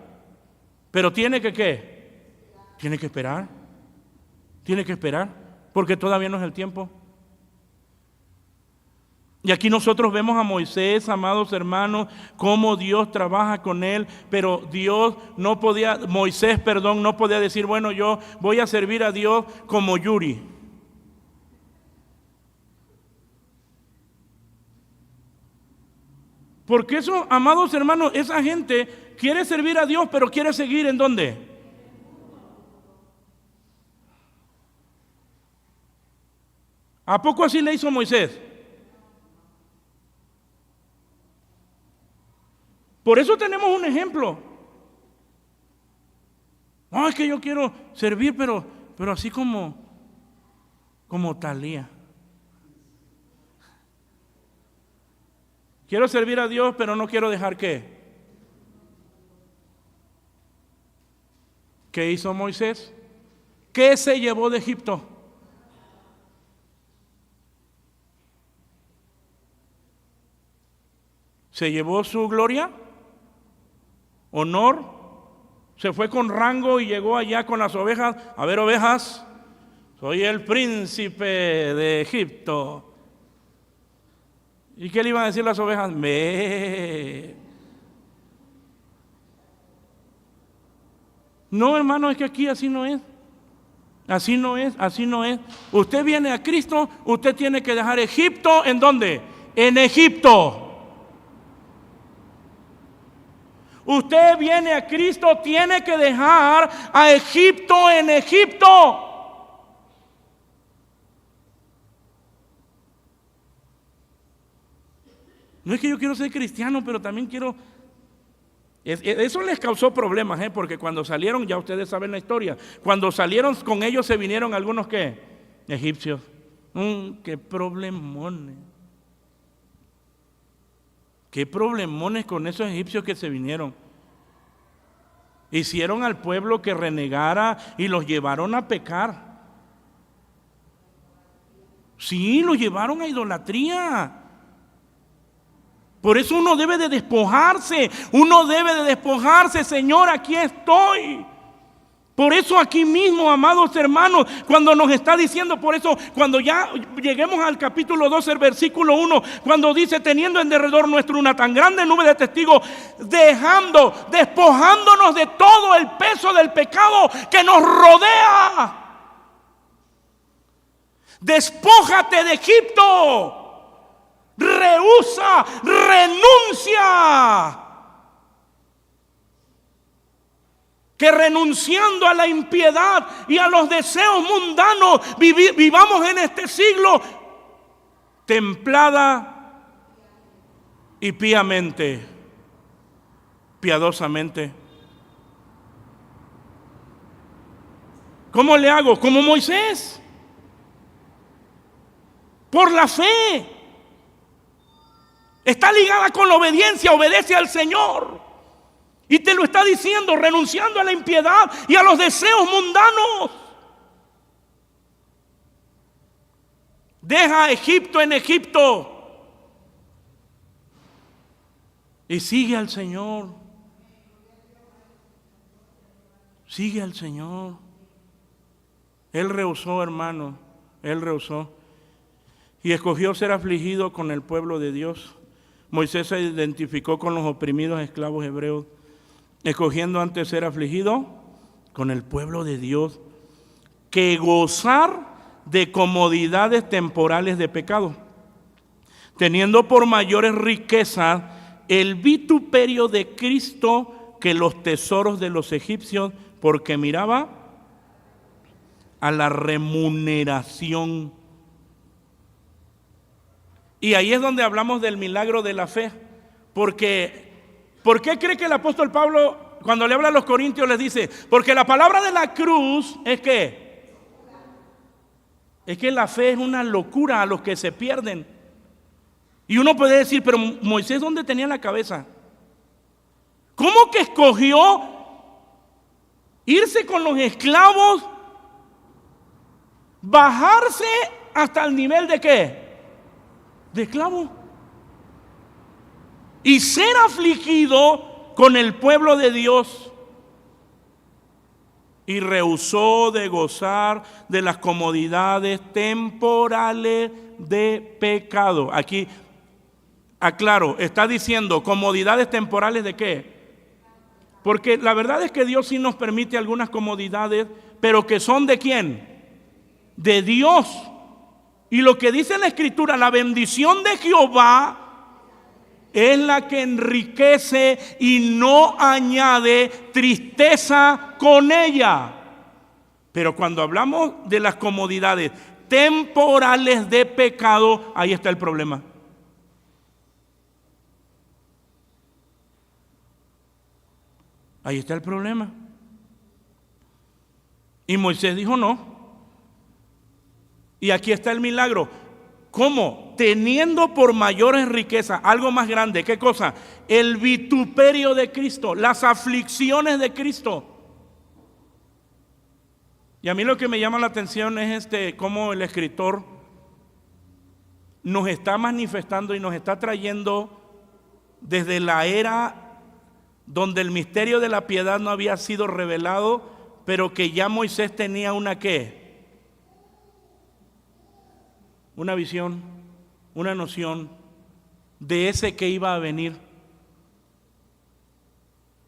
pero tiene que ¿qué? Tiene que esperar, porque todavía no es el tiempo. Y aquí nosotros vemos a Moisés, amados hermanos, cómo Dios trabaja con él, pero Moisés no podía decir, bueno, yo voy a servir a Dios como Yuri. Porque eso, amados hermanos, esa gente quiere servir a Dios, pero quiere seguir ¿en dónde? ¿A poco así le hizo Moisés? Por eso tenemos un ejemplo. No, es que yo quiero servir, pero así como Talía. Quiero servir a Dios, pero no quiero dejar ¿qué? ¿Qué hizo Moisés? ¿Qué se llevó de Egipto? ¿Se llevó su gloria? ¿Honor? ¿Se fue con rango y llegó allá con las ovejas? A ver, ovejas, soy el príncipe de Egipto. ¿Y qué le iban a decir las ovejas? ¡Me! No, hermano, es que aquí así no es. Así no es, así no es. Usted viene a Cristo, usted tiene que dejar Egipto, ¿en dónde? En Egipto. Usted viene a Cristo, tiene que dejar a Egipto en Egipto. No es que yo quiero ser cristiano, pero también quiero... Eso les causó problemas, porque cuando salieron, ya ustedes saben la historia, cuando salieron con ellos se vinieron algunos ¿qué? Egipcios. Qué problemones. Qué problemones con esos egipcios que se vinieron. Hicieron al pueblo que renegara y los llevaron a pecar. Sí, los llevaron a idolatría. Por eso uno debe de despojarse. Uno debe de despojarse. Señor, aquí estoy. Por eso aquí mismo, amados hermanos, cuando nos está diciendo, por eso cuando ya lleguemos al capítulo 12, el versículo 1, cuando dice, teniendo en derredor nuestro una tan grande nube de testigos, despojándonos de todo el peso del pecado que nos rodea. Despójate de Egipto. Rehúsa, renuncia. Que renunciando a la impiedad y a los deseos mundanos vivamos en este siglo templada y piadosamente. ¿Cómo le hago? Como Moisés. Por la fe. Está ligada con la obediencia, obedece al Señor. Y te lo está diciendo, renunciando a la impiedad y a los deseos mundanos. Deja a Egipto en Egipto. Y sigue al Señor. Sigue al Señor. Él rehusó, hermano. Él rehusó. Y escogió ser afligido con el pueblo de Dios. Moisés se identificó con los oprimidos esclavos hebreos, escogiendo antes ser afligido con el pueblo de Dios que gozar de comodidades temporales de pecado, teniendo por mayores riquezas el vituperio de Cristo que los tesoros de los egipcios, porque miraba a la remuneración. Y ahí es donde hablamos del milagro de la fe, porque ¿por qué cree que el apóstol Pablo, cuando le habla a los corintios, les dice? Porque la palabra de la cruz es ¿qué? Es que la fe es una locura a los que se pierden. Y uno puede decir, pero Moisés, ¿dónde tenía la cabeza? ¿Cómo que escogió irse con los esclavos, bajarse hasta el nivel de ¿qué? De esclavo. Y ser afligido con el pueblo de Dios. Y rehusó de gozar de las comodidades temporales de pecado. Aquí Aclaro, está diciendo comodidades temporales ¿de qué? Porque la verdad es que Dios sí nos permite algunas comodidades, pero que son ¿de quién? De Dios. Y lo que dice la Escritura, la bendición de Jehová es la que enriquece y no añade tristeza con ella. Pero cuando hablamos de las comodidades temporales de pecado, ahí está el problema. Ahí está el problema. Y Moisés dijo no. Y aquí está el milagro. ¿Cómo? Teniendo por mayores riquezas algo más grande. ¿Qué cosa? El vituperio de Cristo, las aflicciones de Cristo. Y a mí lo que me llama la atención es cómo el escritor nos está manifestando y nos está trayendo desde la era donde el misterio de la piedad no había sido revelado, pero que ya Moisés tenía una ¿qué? Una visión, una noción de ese que iba a venir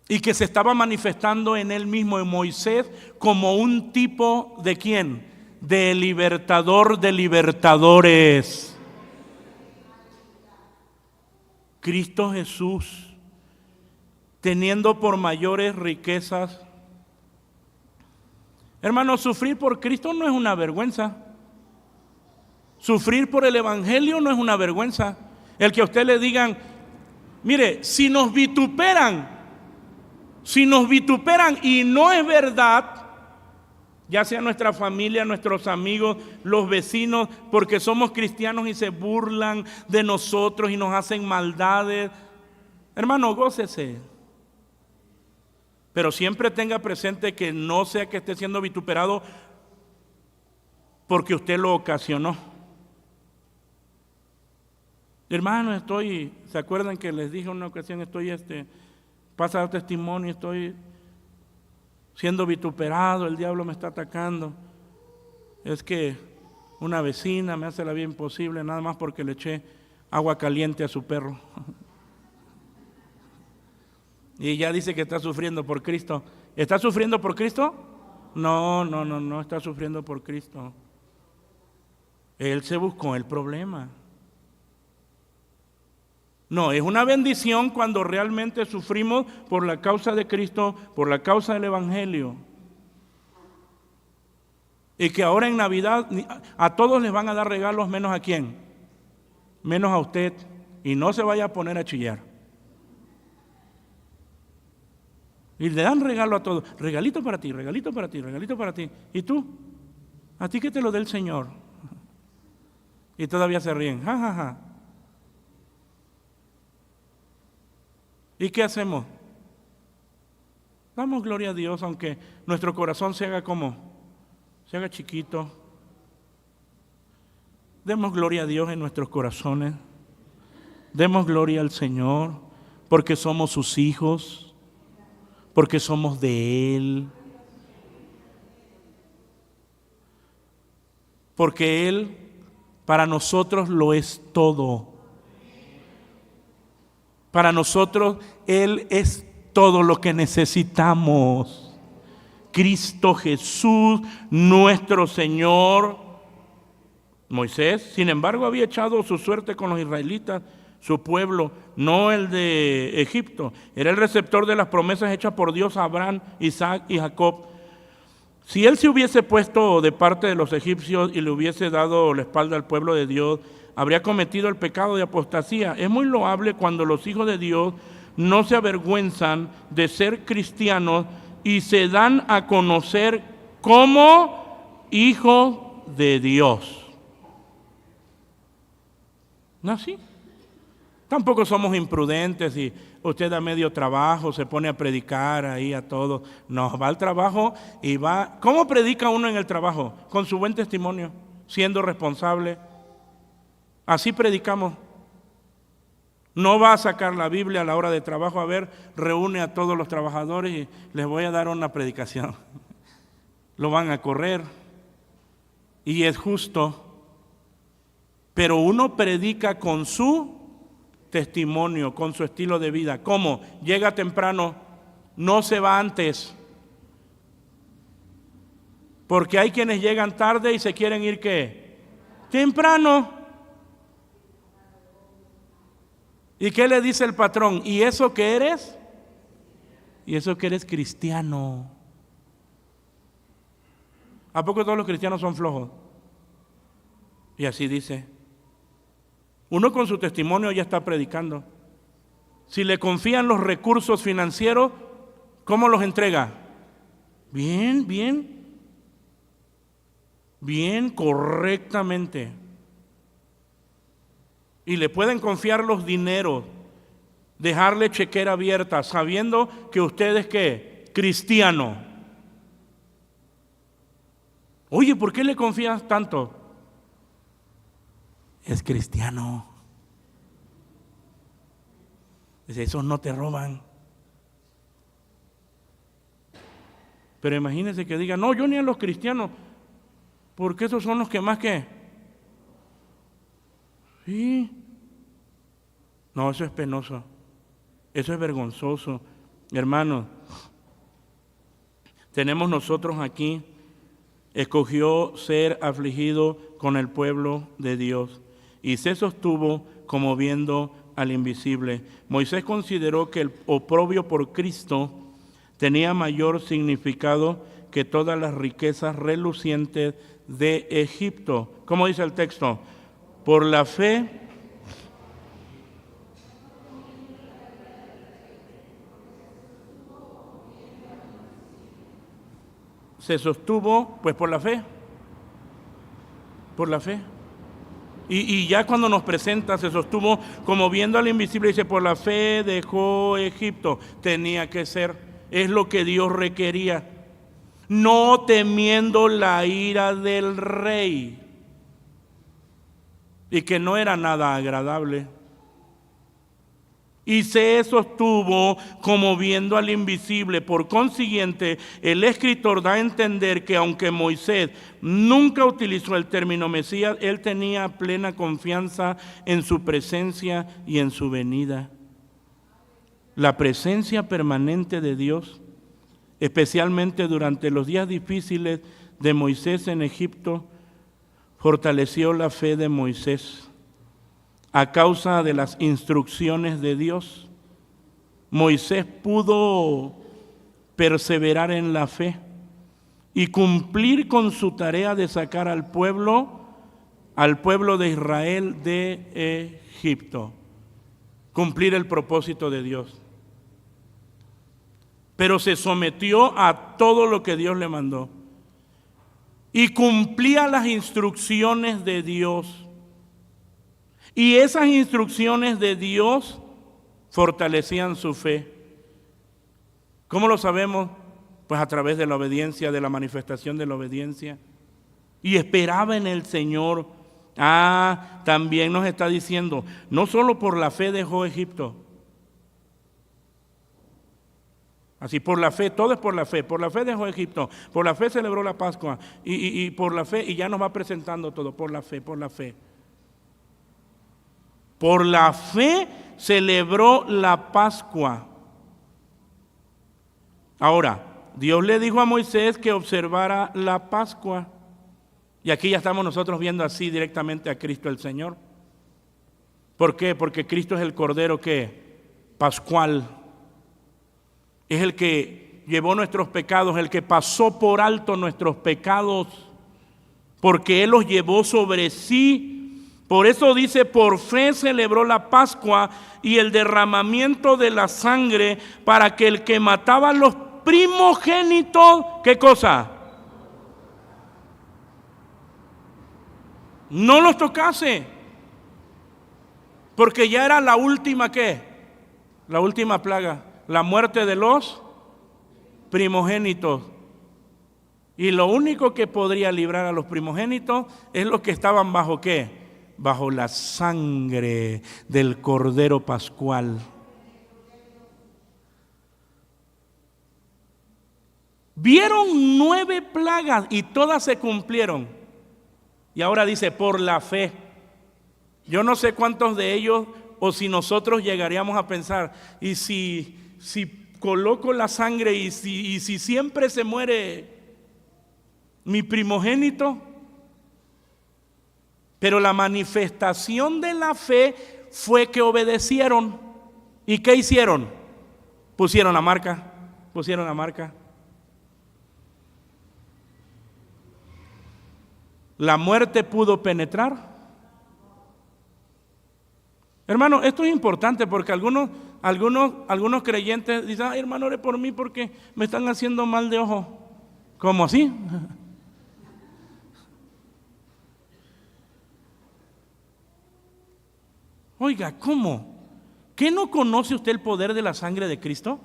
y que se estaba manifestando en él mismo, en Moisés, como un tipo ¿de quién? De libertador de libertadores. Cristo Jesús, teniendo por mayores riquezas. Hermanos, sufrir por Cristo no es una vergüenza. Sufrir por el Evangelio no es una vergüenza. El que a usted le digan, mire, si nos vituperan y no es verdad, ya sea nuestra familia, nuestros amigos, los vecinos, porque somos cristianos y se burlan de nosotros y nos hacen maldades, hermano, gócese. Pero siempre tenga presente que no sea que esté siendo vituperado porque usted lo ocasionó. Hermano, ¿se acuerdan que les dije en una ocasión, pasa testimonio, estoy siendo vituperado, el diablo me está atacando? Es que una vecina me hace la vida imposible nada más porque le eché agua caliente a su perro. Y ya dice que está sufriendo por Cristo. ¿Está sufriendo por Cristo? No está sufriendo por Cristo. Él se buscó el problema. No, es una bendición cuando realmente sufrimos por la causa de Cristo, por la causa del Evangelio. Y que ahora en Navidad a todos les van a dar regalos, menos ¿a quién? Menos a usted. Y no se vaya a poner a chillar. Y le dan regalo a todos. Regalito para ti, regalito para ti, regalito para ti. ¿Y tú? ¿A ti que te lo dé el Señor? Y todavía se ríen. Ja, ja, ja. ¿Y qué hacemos? Damos gloria a Dios, aunque nuestro corazón se haga se haga chiquito. Demos gloria a Dios en nuestros corazones. Demos gloria al Señor, porque somos sus hijos, porque somos de Él. Porque Él para nosotros lo es todo. Para nosotros Él es todo lo que necesitamos. Cristo Jesús, nuestro Señor. Moisés, sin embargo, había echado su suerte con los israelitas, su pueblo, no el de Egipto. Era el receptor de las promesas hechas por Dios a Abraham, Isaac y Jacob. Si él se hubiese puesto de parte de los egipcios y le hubiese dado la espalda al pueblo de Dios, habría cometido el pecado de apostasía. Es muy loable cuando los hijos de Dios no se avergüenzan de ser cristianos y se dan a conocer como hijos de Dios. ¿No así? Tampoco somos imprudentes y usted a medio trabajo se pone a predicar ahí a todos. No, va al trabajo y va. ¿Cómo predica uno en el trabajo? Con su buen testimonio, siendo responsable. Así predicamos. No va a sacar la Biblia a la hora de trabajo, a ver, reúne a todos los trabajadores y les voy a dar una predicación. Lo van a correr. Y es justo. Pero uno predica con su testimonio, con su estilo de vida. ¿Cómo? Llega temprano, no se va antes. Porque hay quienes llegan tarde y se quieren ir, ¿qué? Temprano. ¿Y qué le dice el patrón? ¿Y eso qué eres? Y eso que eres cristiano. ¿A poco todos los cristianos son flojos? Y así dice. Uno con su testimonio ya está predicando. Si le confían los recursos financieros, ¿cómo los entrega? Bien, bien. Bien, correctamente. Y le pueden confiar los dineros, dejarle chequera abierta, sabiendo que usted es ¿qué? Cristiano. Oye, ¿por qué le confías tanto? Es cristiano. Dice, esos no te roban. Pero imagínense que diga, no, yo ni a los cristianos, porque esos son los que más que. Sí. No, eso es penoso. Eso es vergonzoso. Hermanos, tenemos nosotros aquí, escogió ser afligido con el pueblo de Dios y se sostuvo como viendo al invisible. Moisés consideró que el oprobio por Cristo tenía mayor significado que todas las riquezas relucientes de Egipto. ¿Cómo dice el texto? Por la fe se sostuvo, pues por la fe. Por la fe. Y ya cuando nos presenta, se sostuvo como viendo al invisible, dice, por la fe dejó Egipto. Tenía que ser, es lo que Dios requería. No temiendo la ira del rey. Y que no era nada agradable. Y se sostuvo como viendo al invisible. Por consiguiente, el escritor da a entender que aunque Moisés nunca utilizó el término Mesías, él tenía plena confianza en su presencia y en su venida. La presencia permanente de Dios, especialmente durante los días difíciles de Moisés en Egipto, fortaleció la fe de Moisés. A causa de las instrucciones de Dios, Moisés pudo perseverar en la fe y cumplir con su tarea de sacar al pueblo de Israel de Egipto. Cumplir el propósito de Dios. Pero se sometió a todo lo que Dios le mandó. Y cumplía las instrucciones de Dios. Y esas instrucciones de Dios fortalecían su fe. ¿Cómo lo sabemos? Pues a través de la obediencia, de la manifestación de la obediencia. Y esperaba en el Señor. También nos está diciendo, no solo por la fe dejó Egipto. Así, por la fe, todo es por la fe dejó Egipto, por la fe celebró la Pascua, y por la fe, y ya nos va presentando todo, por la fe. Por la fe celebró la Pascua. Ahora, Dios le dijo a Moisés que observara la Pascua. Y aquí ya estamos nosotros viendo así directamente a Cristo el Señor. ¿Por qué? Porque Cristo es el Cordero que pascual. Es el que llevó nuestros pecados, el que pasó por alto nuestros pecados, porque Él los llevó sobre sí. Por eso dice, por fe celebró la Pascua y el derramamiento de la sangre para que el que mataba a los primogénitos, ¿qué cosa? No los tocase. Porque ya era la última, ¿qué? La última plaga, la muerte de los primogénitos. Y lo único que podría librar a los primogénitos es los que estaban bajo, ¿qué? Bajo la sangre del Cordero Pascual. Vieron 9 plagas y todas se cumplieron. Y ahora dice, por la fe. Yo no sé cuántos de ellos o si nosotros llegaríamos a pensar, y si coloco la sangre y si siempre se muere mi primogénito. Pero la manifestación de la fe fue que obedecieron. ¿Y qué hicieron? Pusieron la marca. ¿La muerte pudo penetrar? Hermano, esto es importante porque algunos creyentes dicen, ay, hermano, ore por mí porque me están haciendo mal de ojo. ¿Cómo así? Oiga, ¿cómo? ¿Qué no conoce usted el poder de la sangre de Cristo?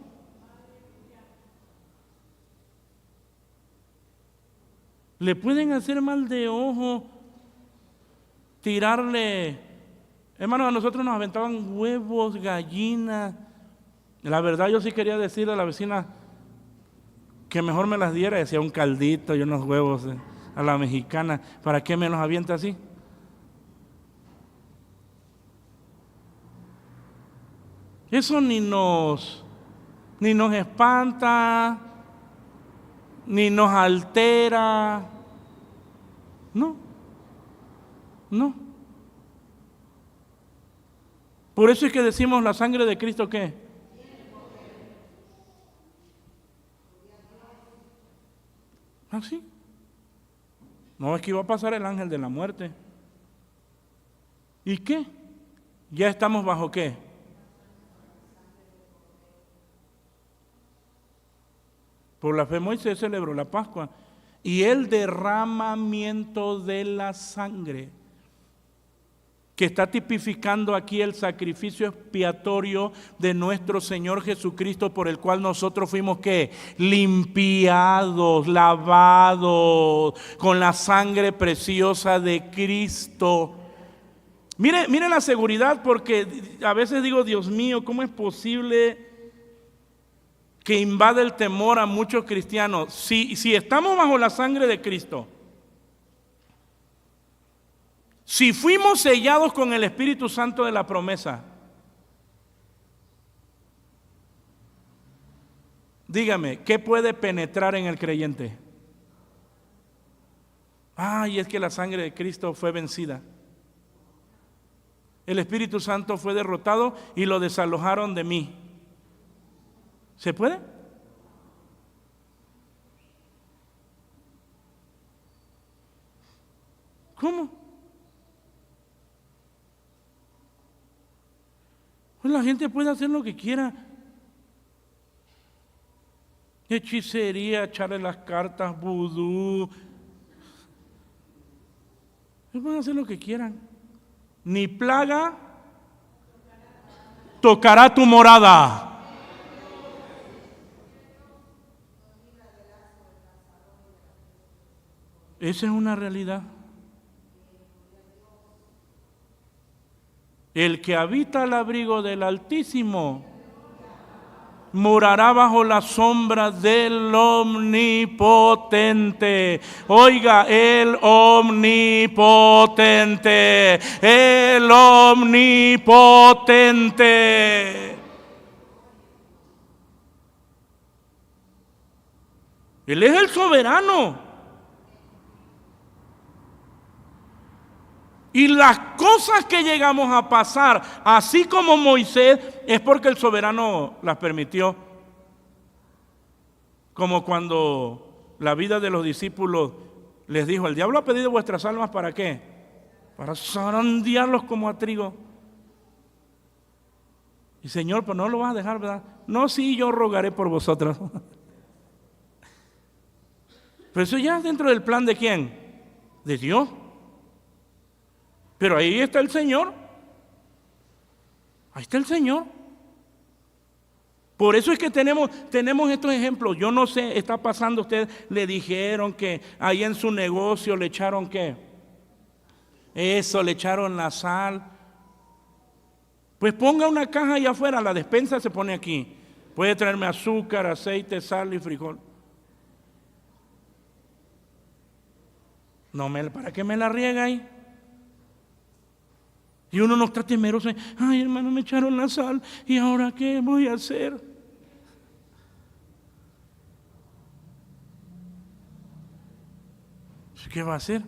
Le pueden hacer mal de ojo, tirarle. Hermano, a nosotros nos aventaban huevos, gallinas. La verdad, yo sí quería decirle a la vecina que mejor me las diera, decía un caldito y unos huevos a la mexicana. ¿Para qué me los avienta así? Eso ni nos espanta, ni nos altera. No. Por eso es que decimos la sangre de Cristo, ¿qué? ¿Ah, sí? No, es que iba a pasar el ángel de la muerte. ¿Y qué? ¿Ya estamos bajo qué? Por la fe Moisés celebró la Pascua y el derramamiento de la sangre, que está tipificando aquí el sacrificio expiatorio de nuestro Señor Jesucristo, por el cual nosotros fuimos ¿qué? Limpiados, lavados con la sangre preciosa de Cristo. Mire la seguridad, porque a veces digo, Dios mío, ¿cómo es posible que invade el temor a muchos cristianos? Si estamos bajo la sangre de Cristo, si fuimos sellados con el Espíritu Santo de la promesa, dígame, ¿qué puede penetrar en el creyente? Ay, es que la sangre de Cristo fue vencida. El Espíritu Santo fue derrotado y lo desalojaron de mí. ¿Se puede? ¿Cómo? Pues la gente puede hacer lo que quiera. Hechicería, echarle las cartas, vudú. Ellos pueden hacer lo que quieran. Ni plaga tocará tu morada. Esa es una realidad. El que habita al abrigo del Altísimo morará bajo la sombra del Omnipotente. Oiga, el Omnipotente, el Omnipotente. Él es el soberano. Y las cosas que llegamos a pasar, así como Moisés, es porque el soberano las permitió. Como cuando la vida de los discípulos les dijo, el diablo ha pedido vuestras almas, ¿para qué? Para zarandearlos como a trigo. Y Señor, pues no lo vas a dejar, ¿verdad? No, sí, yo rogaré por vosotros. Pero eso ya es dentro del plan ¿de quién? De Dios. Pero ahí está el Señor. Ahí está el Señor. Por eso es que tenemos estos ejemplos. Yo no sé, está pasando, ustedes le dijeron que ahí en su negocio le echaron ¿qué? Eso, le echaron la sal. Pues ponga una caja ahí afuera, la despensa se pone aquí. Puede traerme azúcar, aceite, sal y frijol. No, ¿para qué me la riega ahí? Y uno no está temeroso. Ay, hermano, me echaron la sal. ¿Y ahora qué voy a hacer? ¿Qué va a hacer?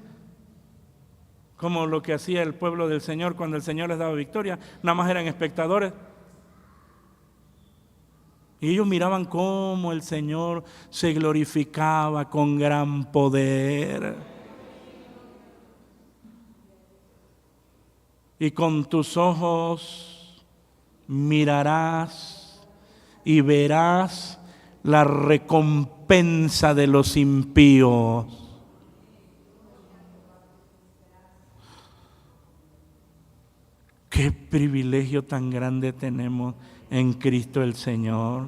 Como lo que hacía el pueblo del Señor cuando el Señor les daba victoria. Nada más eran espectadores. Y ellos miraban cómo el Señor se glorificaba con gran poder. Y con tus ojos mirarás y verás la recompensa de los impíos. Qué privilegio tan grande tenemos en Cristo el Señor.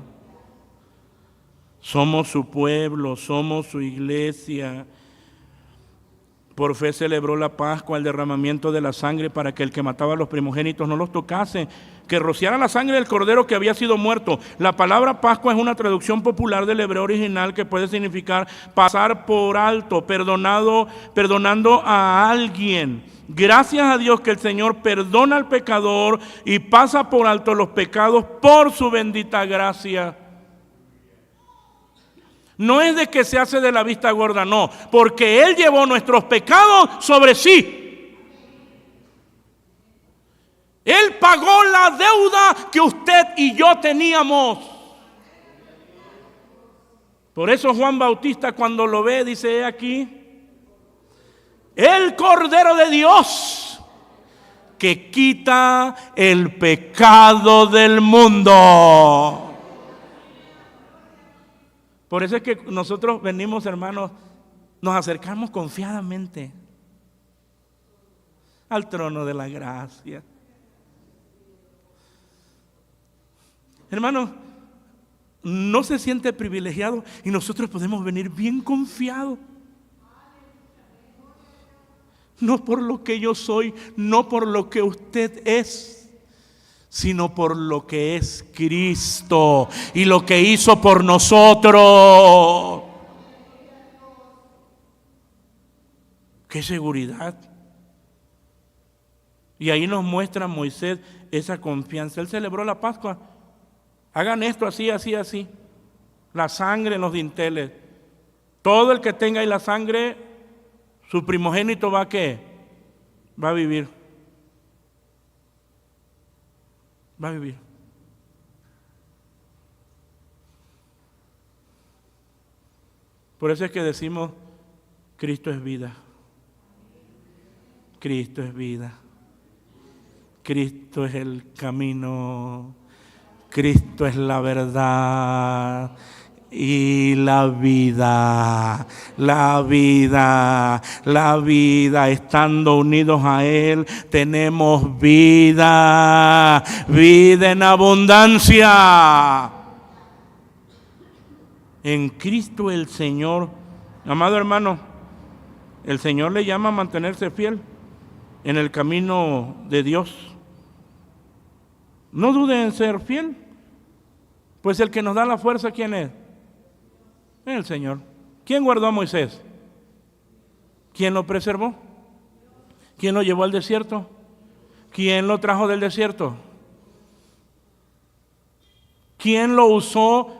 Somos su pueblo, somos su iglesia. Por fe celebró la Pascua, el derramamiento de la sangre para que el que mataba a los primogénitos no los tocase, que rociara la sangre del cordero que había sido muerto. La palabra Pascua es una traducción popular del hebreo original que puede significar pasar por alto, perdonando a alguien. Gracias a Dios que el Señor perdona al pecador y pasa por alto los pecados por su bendita gracia. No es de que se hace de la vista gorda, no, porque Él llevó nuestros pecados sobre sí. Él pagó la deuda que usted y yo teníamos. Por eso Juan Bautista cuando lo ve dice, he aquí el Cordero de Dios que quita el pecado del mundo. Por eso es que nosotros venimos, hermanos, nos acercamos confiadamente al trono de la gracia. Hermanos, no se siente privilegiado y nosotros podemos venir bien confiados. No por lo que yo soy, no por lo que usted es, sino por lo que es Cristo y lo que hizo por nosotros. ¡Qué seguridad! Y ahí nos muestra Moisés esa confianza. Él celebró la Pascua. Hagan esto así, así, así. La sangre en los dinteles. Todo el que tenga ahí la sangre, su primogénito va a ¿qué? Va a vivir. Va a vivir. Por eso es que decimos, Cristo es vida. Cristo es vida. Cristo es el camino. Cristo es la verdad y la vida. La vida, la vida. Estando unidos a Él, tenemos vida. Vida en abundancia. En Cristo el Señor. Amado hermano, el Señor le llama a mantenerse fiel en el camino de Dios. No duden en ser fiel, pues el que nos da la fuerza, ¿quién es? El Señor. ¿Quién guardó a Moisés? ¿Quién lo preservó? ¿Quién lo llevó al desierto? ¿Quién lo trajo del desierto? ¿Quién lo usó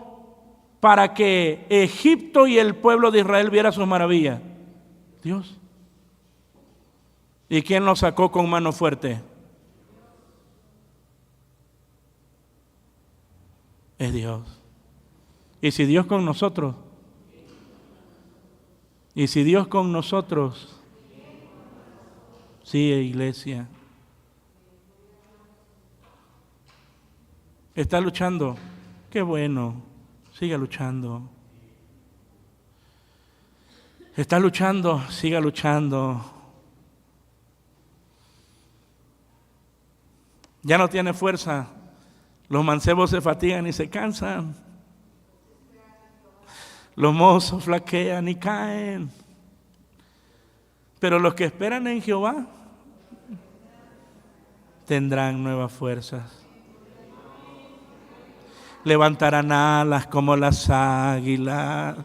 para que Egipto y el pueblo de Israel viera sus maravillas? Dios. ¿Y quién lo sacó con mano fuerte? Es Dios. Y si Dios con nosotros, y si Dios con nosotros, sí, iglesia. ¿Está luchando? Qué bueno, siga luchando. ¿Está luchando? Siga luchando. Ya no tiene fuerza. Los mancebos se fatigan y se cansan. Los mozos flaquean y caen. Pero los que esperan en Jehová tendrán nuevas fuerzas. Levantarán alas como las águilas.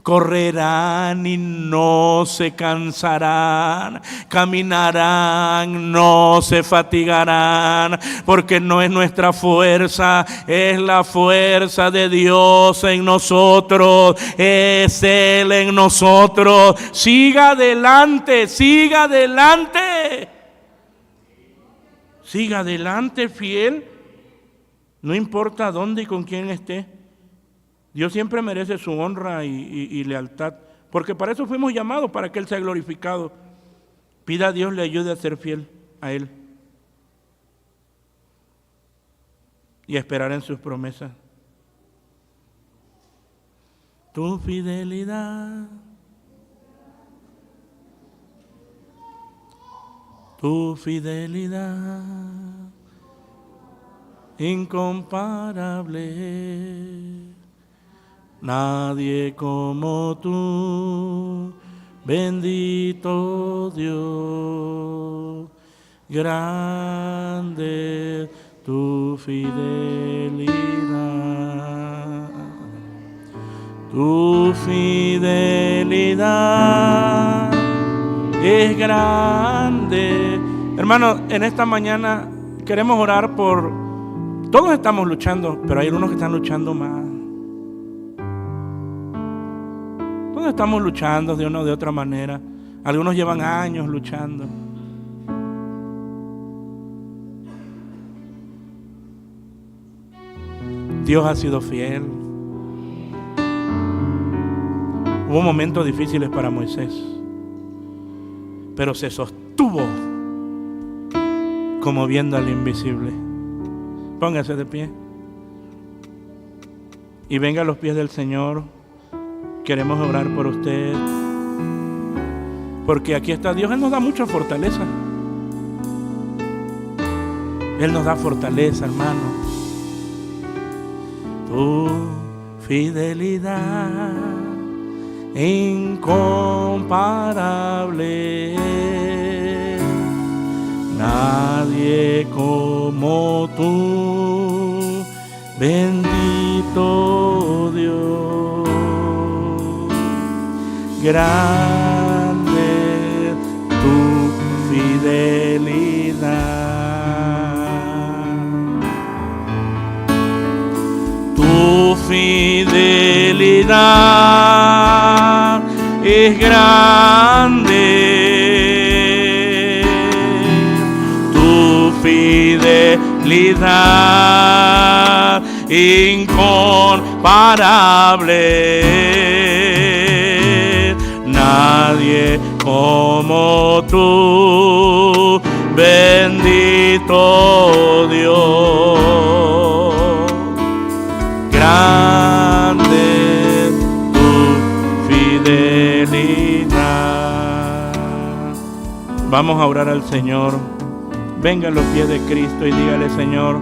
Correrán y no se cansarán, caminarán, no se fatigarán, porque no es nuestra fuerza, es la fuerza de Dios en nosotros, es Él en nosotros. Siga adelante, siga adelante. Siga adelante, fiel. No importa dónde y con quién esté. Dios siempre merece su honra y lealtad, porque para eso fuimos llamados, para que Él sea glorificado. Pida a Dios le ayude a ser fiel a Él y a esperar en sus promesas. Tu fidelidad, tu fidelidad incomparable. Nadie como tú, bendito Dios, grande tu fidelidad. Tu fidelidad es grande. Hermanos, en esta mañana queremos orar por... Todos estamos luchando, pero hay unos que están luchando más. Todos estamos luchando de una o de otra manera. Algunos llevan años luchando. Dios ha sido fiel. Hubo momentos difíciles para Moisés, pero se sostuvo como viendo al invisible. Póngase de pie y venga a los pies del Señor. Queremos orar por usted, porque aquí está Dios. Él nos da mucha fortaleza. Él nos da fortaleza, hermano. Tu fidelidad incomparable, nadie como tú, bendito Dios. Grande tu fidelidad. Tu fidelidad es grande. Tu fidelidad incomparable. Nadie como tú, bendito Dios. Grande tu fidelidad. Vamos a orar al Señor. Venga a los pies de Cristo y dígale: Señor,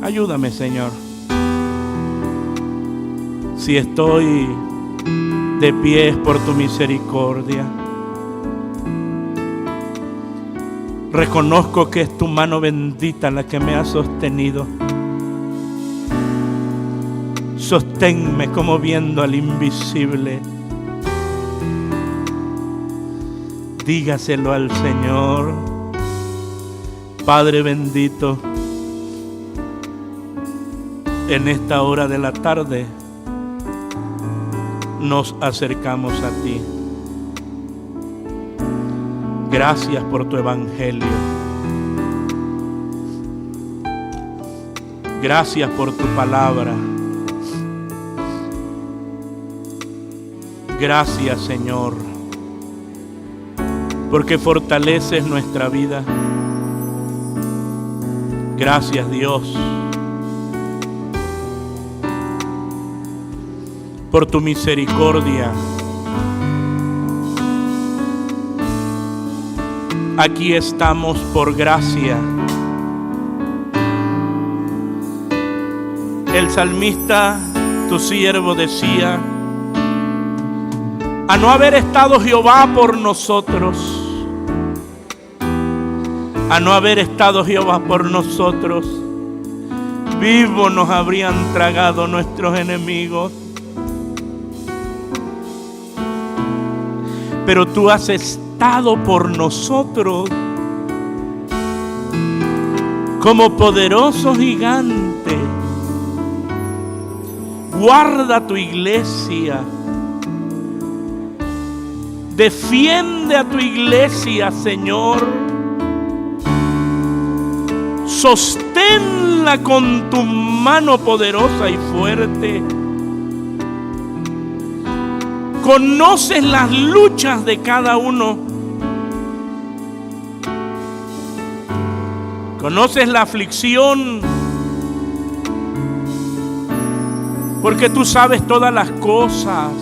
ayúdame, Señor. Si estoy de pie es por tu misericordia. Reconozco que es tu mano bendita la que me ha sostenido. Sosténme como viendo al invisible. Dígaselo al Señor. Padre bendito, en esta hora de la tarde nos acercamos a ti. Gracias por tu evangelio. Gracias por tu palabra. Gracias, Señor, porque fortaleces nuestra vida. Gracias, Dios, por tu misericordia. Aquí estamos por gracia. El salmista, tu siervo, decía: a no haber estado Jehová por nosotros, a no haber estado Jehová por nosotros, vivos nos habrían tragado nuestros enemigos. pero tú has estado por nosotros como poderoso gigante. Guarda tu iglesia. Defiende a tu iglesia, Señor. Sosténla con tu mano poderosa y fuerte. Conoces las luchas de cada uno. Conoces la aflicción, porque tú sabes todas las cosas.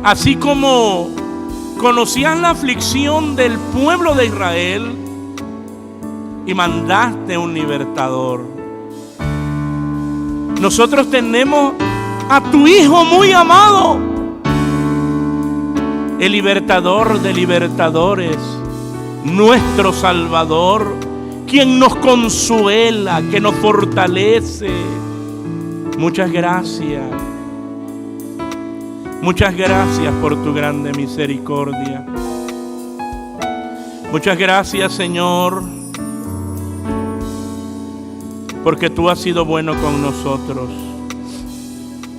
Así como conocías la aflicción del pueblo de Israel y mandaste un libertador, nosotros tenemos a tu Hijo muy amado, el libertador de libertadores, nuestro Salvador, quien nos consuela, que nos fortalece. Muchas gracias. Muchas gracias por tu grande misericordia. Muchas gracias, Señor, porque tú has sido bueno con nosotros.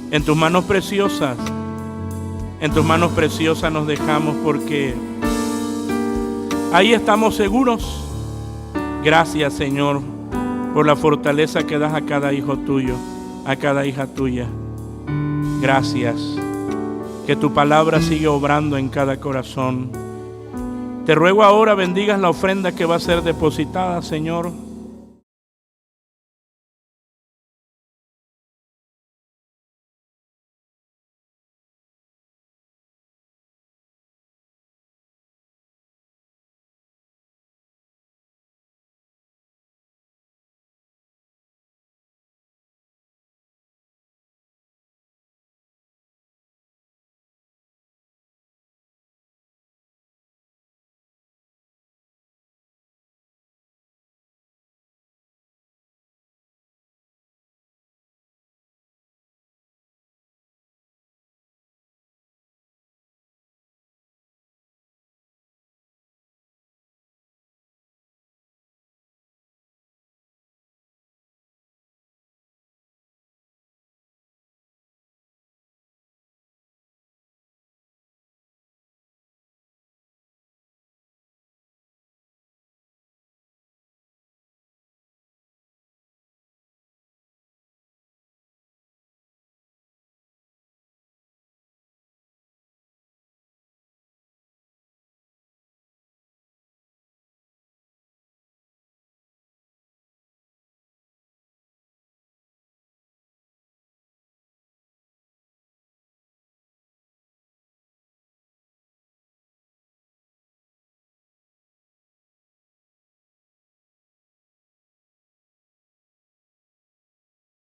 En tus manos preciosas nos dejamos, porque ahí estamos seguros. Gracias, Señor, por la fortaleza que das a cada hijo tuyo, a cada hija tuya. Gracias. Que tu palabra siga obrando en cada corazón. Te ruego ahora bendigas la ofrenda que va a ser depositada, Señor.